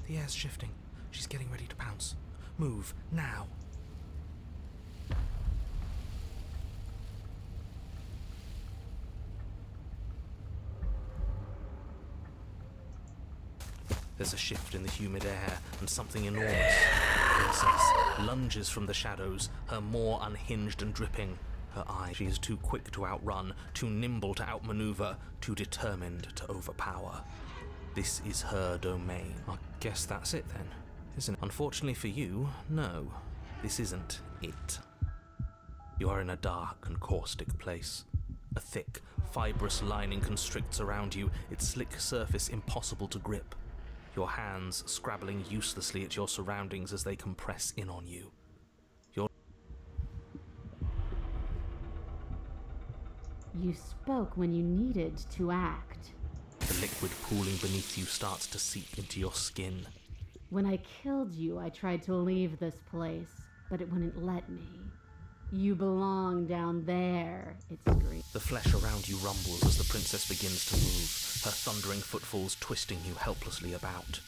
The air's shifting. She's getting ready to pounce. Move, now. There's a shift in the humid air, and something enormous. The princess lunges from the shadows, her maw unhinged and dripping. Her eye. She is too quick to outrun, too nimble to outmaneuver, too determined to overpower. This is her domain. I guess that's it then, isn't it? Unfortunately for you, no. This isn't it. You are in a dark and caustic place. A thick, fibrous lining constricts around you, its slick surface impossible to grip. Your hands scrabbling uselessly at your surroundings as they compress in on you. You spoke when you needed to act. The liquid pooling beneath you starts to seep into your skin. When I killed you, I tried to leave this place, but it wouldn't let me. You belong down there, it screamed. The flesh around you rumbles as the princess begins to move, her thundering footfalls twisting you helplessly about.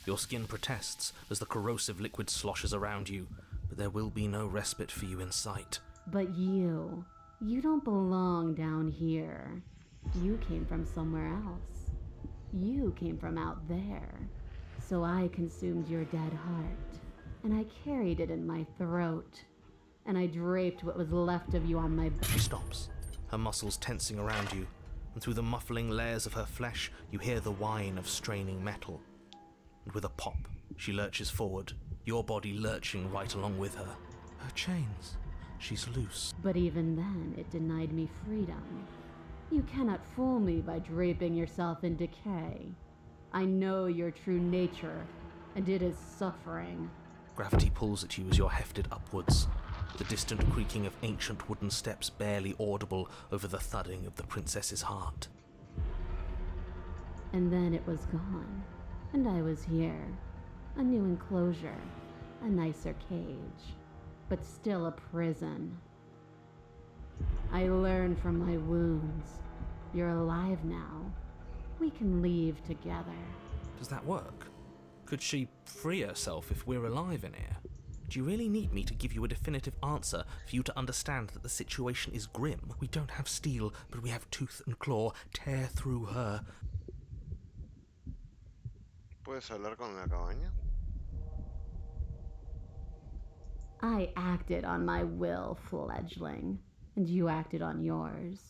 Your skin protests as the corrosive liquid sloshes around you, but there will be no respite for you in sight. But you don't belong down here. You came from somewhere else. You came from out there. So I consumed your dead heart, and I carried it in my throat, and I draped what was left of you on my back. She stops, her muscles tensing around you, and through the muffling layers of her flesh, you hear the whine of straining metal. And with a pop, she lurches forward, your body lurching right along with her. Her chains. She's loose. But even then, it denied me freedom. You cannot fool me by draping yourself in decay. I know your true nature, and it is suffering. Gravity pulls at you as you're hefted upwards, the distant creaking of ancient wooden steps barely audible over the thudding of the princess's heart. And then it was gone, and I was here. A new enclosure, a nicer cage, but still a prison. I learned from my wounds. You're alive now. We can leave together. Does that work? Could she free herself if we're alive in here? Do you really need me to give you a definitive answer for you to understand that the situation is grim? We don't have steel, but we have tooth and claw. Tear through her. ¿Puedes hablar con la cabaña? I acted on my will, fledgling, and you acted on yours.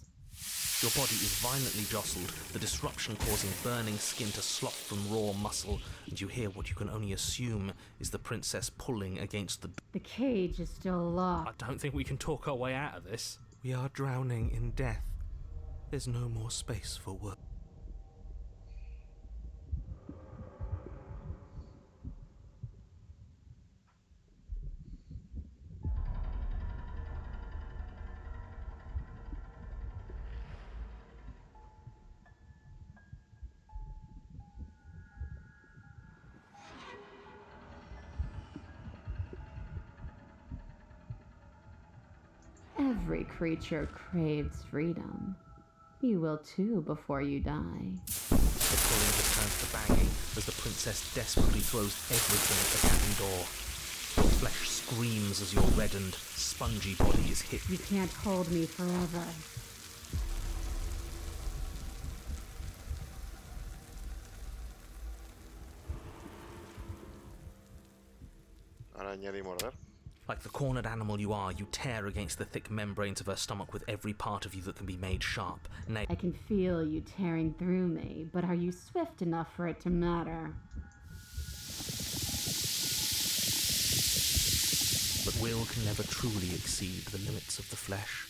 Your body is violently jostled, the disruption causing burning skin to slop from raw muscle, and you hear what you can only assume is the princess pulling against the... The cage is still locked. I don't think we can talk our way out of this. We are drowning in death. There's no more space for work. Every creature craves freedom. You will too before you die. The pulling returns to banging as the princess desperately throws everything at the cabin door. Your flesh screams as your reddened, spongy body is hit. You can't hold me forever. Arañar y morder. Like the cornered animal you are, you tear against the thick membranes of her stomach with every part of you that can be made sharp. I can feel you tearing through me, but are you swift enough for it to matter? But will can never truly exceed the limits of the flesh.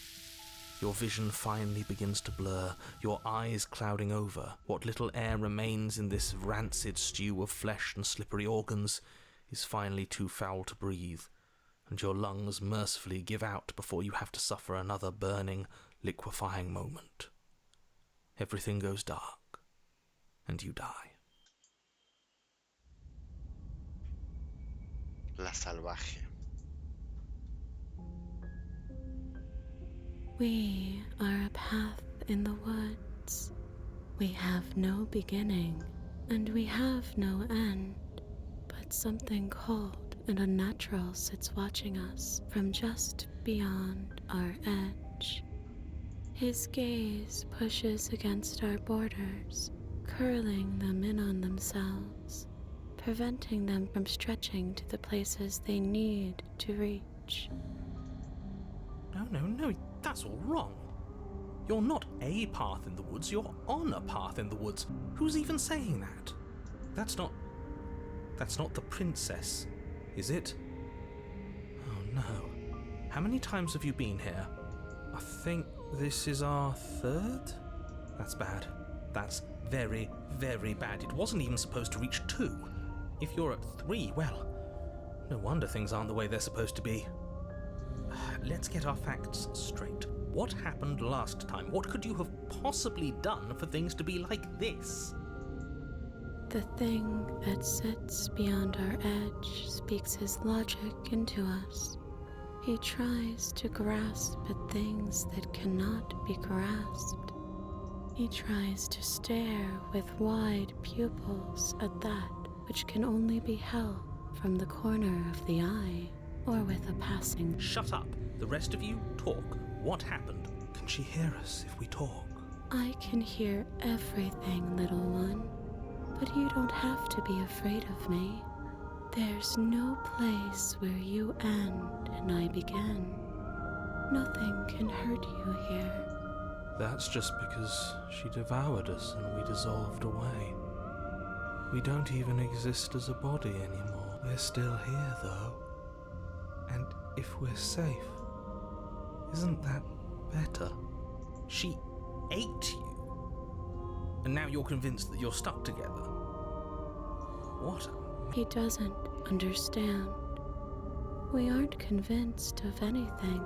Your vision finally begins to blur, your eyes clouding over. What little air remains in this rancid stew of flesh and slippery organs is finally too foul to breathe, and your lungs mercifully give out before you have to suffer another burning, liquefying moment. Everything goes dark, and you die. La salvaje. We are a path in the woods. We have no beginning, and we have no end, but something cold and unnatural sits watching us from just beyond our edge. His gaze pushes against our borders, curling them in on themselves, preventing them from stretching to the places they need to reach. No, that's all wrong. You're not a path in the woods, you're on a path in the woods. Who's even saying that? That's not the princess, is it? Oh no. How many times have you been here? I think this is our third? That's bad. That's very, very bad. It wasn't even supposed to reach 2. If you're at 3, well, no wonder things aren't the way they're supposed to be. Let's get our facts straight. What happened last time? What could you have possibly done for things to be like this? The thing that sits beyond our edge speaks his logic into us. He tries to grasp at things that cannot be grasped. He tries to stare with wide pupils at that which can only be held from the corner of the eye or with a passing... Shut up! The rest of you, talk. What happened? Can she hear us if we talk? I can hear everything, little one, but you don't have to be afraid of me. There's no place where you end and I begin. Nothing can hurt you here. That's just because she devoured us and we dissolved away. We don't even exist as a body anymore. We're still here, though. And if we're safe, isn't that better? She ate you. And now you're convinced that you're stuck together. What? He doesn't understand. We aren't convinced of anything,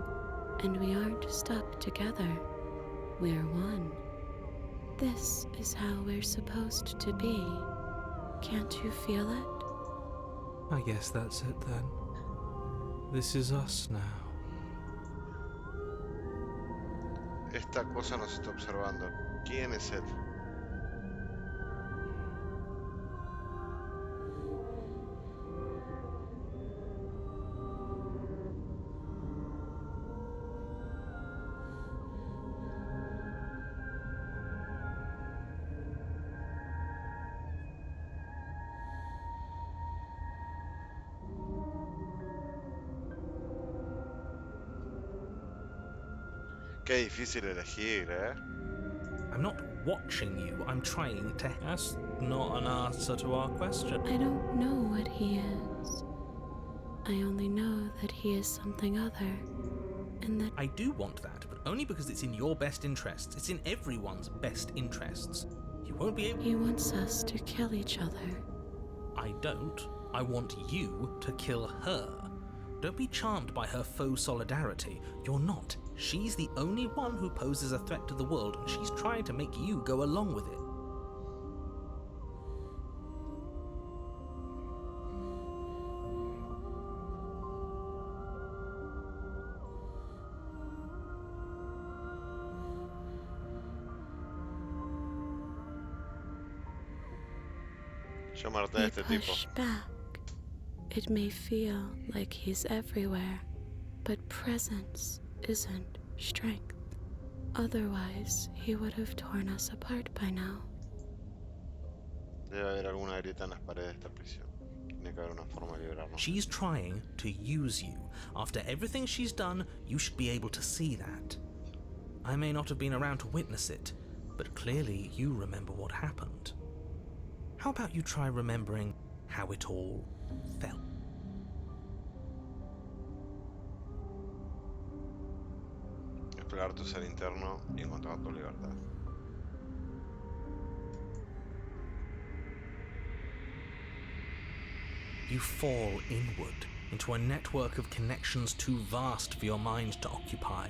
and we aren't stuck together. We're one. This is how we're supposed to be. Can't you feel it? I guess that's it then. This is us now. Esta cosa nos está observando. ¿Quién es él? Qué difícil elegir, ¿eh? I'm not watching you, I'm trying to... That's not an answer to our question. I don't know what he is. I only know that he is something other, and that... I do want that, but only because it's in your best interests. It's in everyone's best interests. You won't be able... He wants us to kill each other. I don't. I want you to kill her. Don't be charmed by her faux solidarity. You're not. She's the only one who poses a threat to the world, and she's trying to make you go along with it. Yo me harté de este tipo. Push back. It may feel like he's everywhere, but presence isn't strength. Otherwise, he would have torn us apart by now. Debe haber alguna grieta en las paredes de esta prisión. Tiene que haber una forma de liberarnos. She's trying to use you. After everything she's done, you should be able to see that. I may not have been around to witness it, but clearly you remember what happened. How about you try remembering how it all felt? Explorar tu ser interno y encontrar tu libertad. You fall inward into a network of connections too vast for your mind to occupy.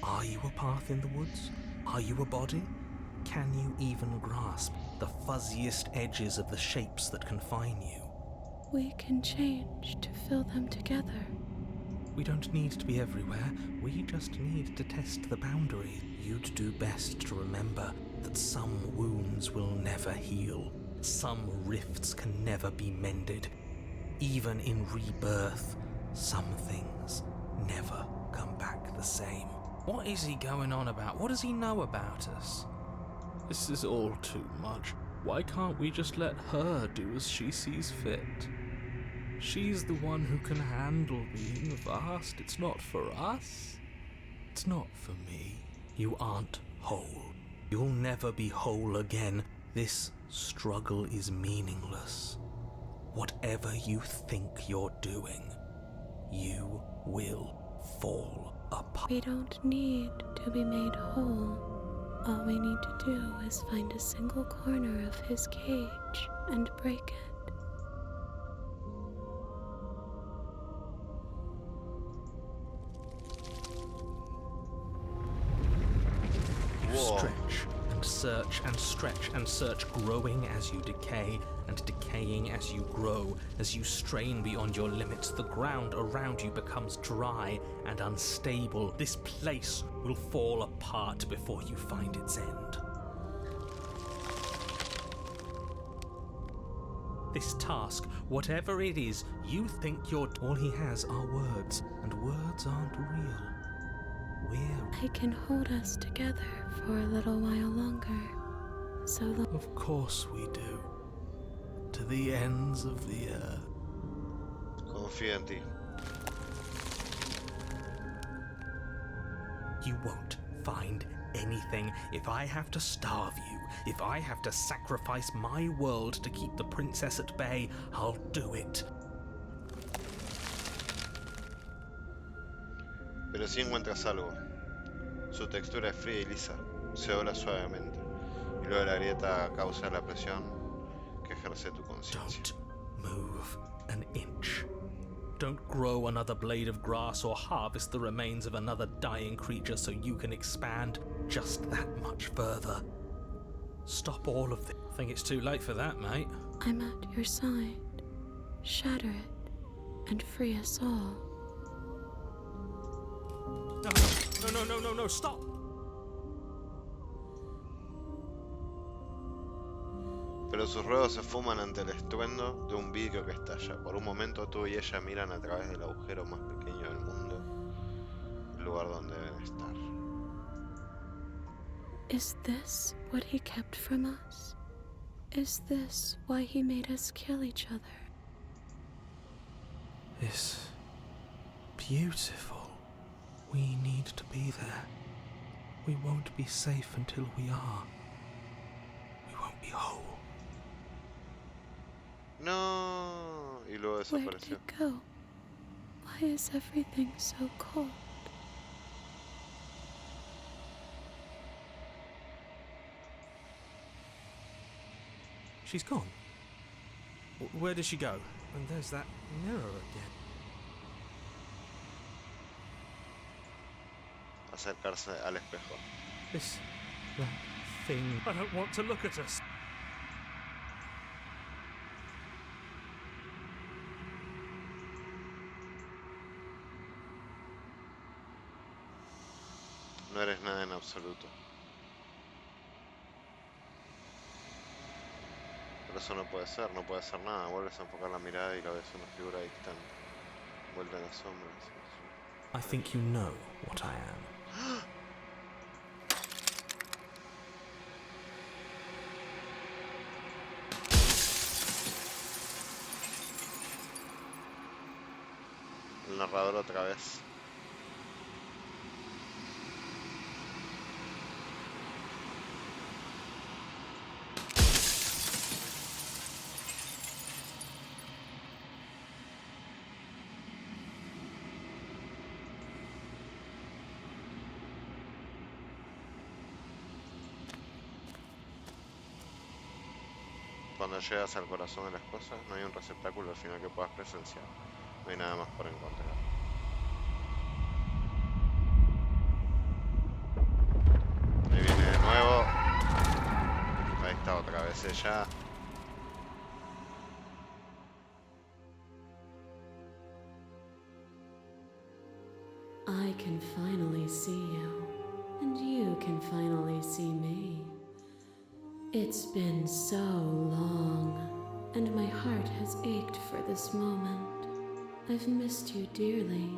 Are you a path in the woods? Are you a body? Can you even grasp the fuzziest edges of the shapes that confine you? We can change to fill them together. We don't need to be everywhere, we just need to test the boundary. You'd do best to remember that some wounds will never heal. Some rifts can never be mended. Even in rebirth, some things never come back the same. What is he going on about? What does he know about us? This is all too much. Why can't we just let her do as she sees fit? She's the one who can handle being vast. It's not for us. It's not for me. You aren't whole. You'll never be whole again. This struggle is meaningless. Whatever you think you're doing, you will fall apart. We don't need to be made whole. All we need to do is find a single corner of his cage and break it. You Whoa. stretch and search and stretch and search, growing as you decay and decaying as you grow. As you strain beyond your limits, the ground around you becomes dry and unstable. This place will fall apart before you find its end. This task, whatever it is, you think you're... All he has are words, and words aren't real. I can hold us together for a little while longer. So long. Of course we do. To the ends of the earth. Confío en ti. You won't find anything. If I have to starve you, if I have to sacrifice my world to keep the princess at bay, I'll do it. Pero si encuentras algo. Su textura es fría y lisa, se dobla suavemente, y luego la grieta causa la presión que ejerce tu conciencia. Don't move an inch. Don't grow another blade of grass or harvest the remains of another dying creature so you can expand just that much further. Stop all of this. I think it's too late for that, mate. I'm at your side. Shatter it and free us all. No, stop! Pero sus ruegos se fuman ante el estruendo de un vidrio que estalla. Por un momento tú y ella miran a través del agujero más pequeño del mundo, el lugar donde deben estar. Is this what he kept from us? Is this why he made us kill each other? It's beautiful. We need to be there. We won't be safe until we are. We won't be whole. No, y luego Where did desapareció. it go? Why is everything so cold? She's gone. Where did she go? And there's that mirror again. Acercarse al espejo. That thing. I don't want to look at us. No eres nada en absoluto. Pero eso no puede ser, no puede ser nada. Vuelves a enfocar la mirada y la ves una figura distante, envuelta en las sombras. I think you know what I am. El narrador otra vez. Cuando llegas al corazón de las cosas, no hay un receptáculo al final que puedas presenciar. No hay nada más por encontrar. Ahí viene de nuevo. Ahí está otra vez ella. I can finally see you, and you can finally see me. It's been so long, and my heart has ached for this moment. I've missed you dearly.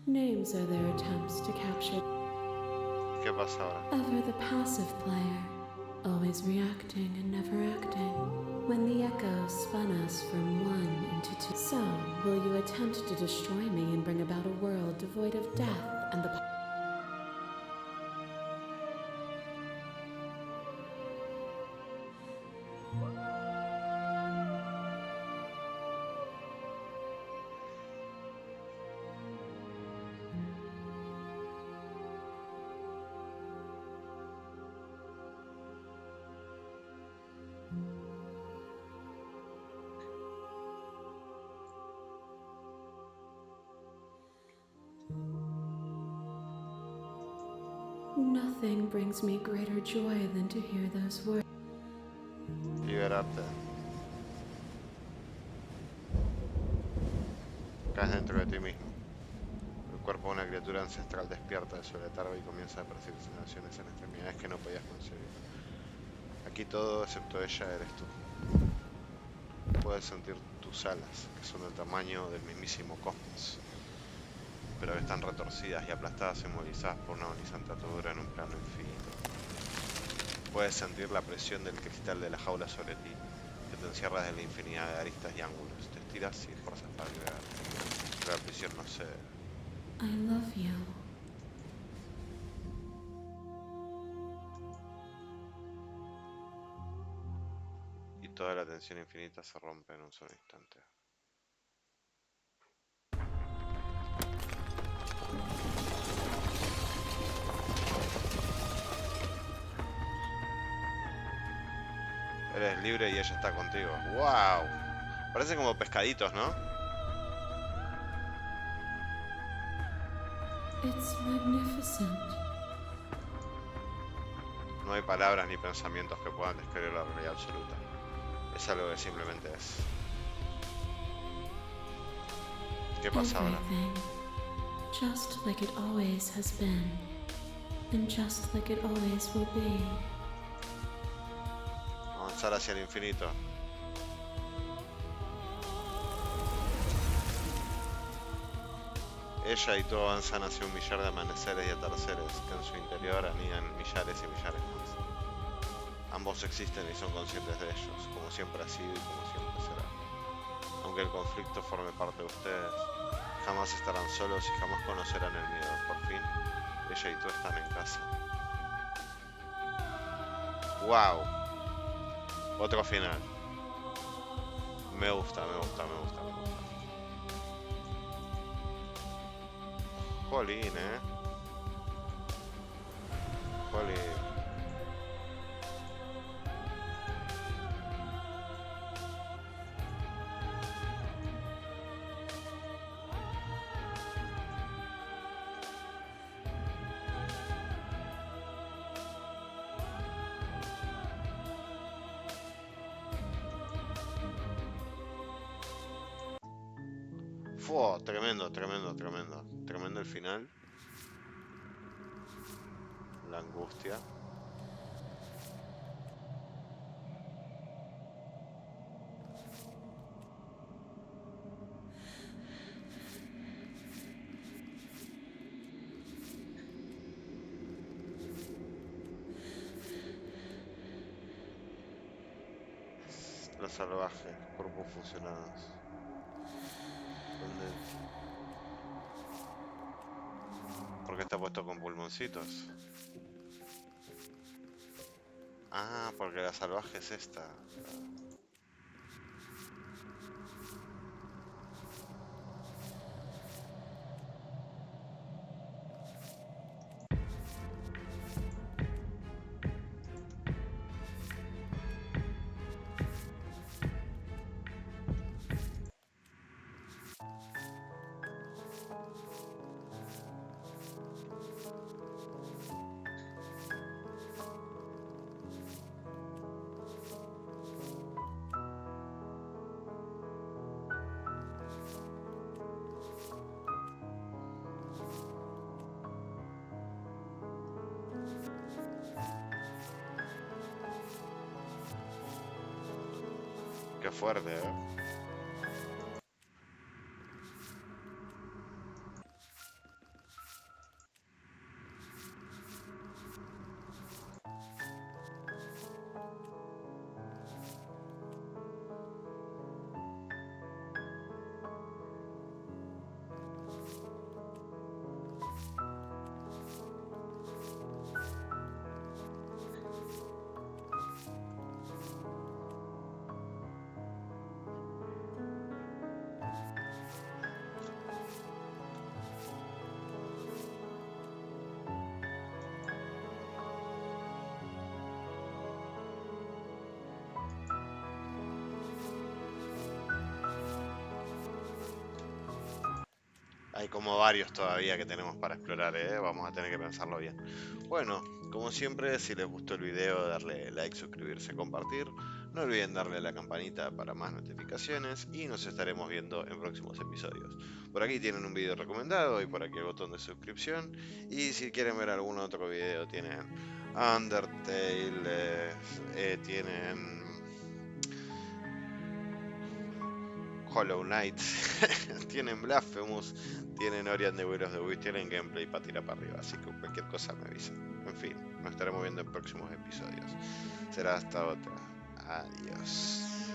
Names are their attempts to capture. ¿Qué pasa ahora? Ever the passive player, always reacting and never acting. When the echoes spun us from one into two. So, will you attempt to destroy me and bring about a world devoid of death and the Nothing brings me greater joy than to hear those words. Liberarte. Caes dentro de ti mismo. El cuerpo de una criatura ancestral despierta de su letargo y comienza a percibir sensaciones en extremidades que no podías conseguir. Aquí todo, excepto ella, eres tú. Puedes sentir tus alas, que son del tamaño del mismísimo cosmos, pero que están retorcidas y aplastadas y movilizadas por una agonizante atadura en un plano infinito. Puedes sentir la presión del cristal de la jaula sobre ti, que te encierra desde la infinidad de aristas y ángulos. Te estiras y esfuerzas para liberarte, pero la prisión no cede. I love you. Y toda la tensión infinita se rompe en un solo instante. Eres libre y ella está contigo. ¡Wow! Parecen como pescaditos, ¿no? It's magnificent. No hay palabras ni pensamientos que puedan describir la realidad absoluta. Es algo que simplemente es. ¿Qué pasa ahora? Everything. Just like it always has been. And just like it always will be. Avanzar hacia el infinito. Ella y tú avanzan hacia un millar de amaneceres y atardeceres que en su interior anidan millares y millares más. Ambos existen y son conscientes de ellos, como siempre ha sido y como siempre será. Aunque el conflicto forme parte de ustedes, jamás estarán solos y jamás conocerán el miedo. Por fin, ella y tú están en casa. ¡Wow! Otro final. Me gusta, me gusta, me gusta, me gusta. Jolín, Jolín. Fua, tremendo, tremendo, tremendo. Tremendo el final. La angustia. Lo salvaje, cuerpos fusionados. ¿Dónde? ¿Por qué está puesto con pulmoncitos? Ah, porque la salvaje es esta. Qué fuerte, Hay como varios todavía que tenemos para explorar, ¿eh? Vamos a tener que pensarlo bien. Bueno, como siempre, si les gustó el video, darle like, suscribirse, compartir. No olviden darle a la campanita para más notificaciones y nos estaremos viendo en próximos episodios. Por aquí tienen un video recomendado y por aquí el botón de suscripción. Y si quieren ver algún otro video, tienen Undertale, tienen Hollow Knight, tienen Blasphemous, tienen Ori and the Will of the Wisps, tienen gameplay para tirar para arriba, así que cualquier cosa me avisan. En fin, nos estaremos viendo en próximos episodios. Será hasta otra. Adiós.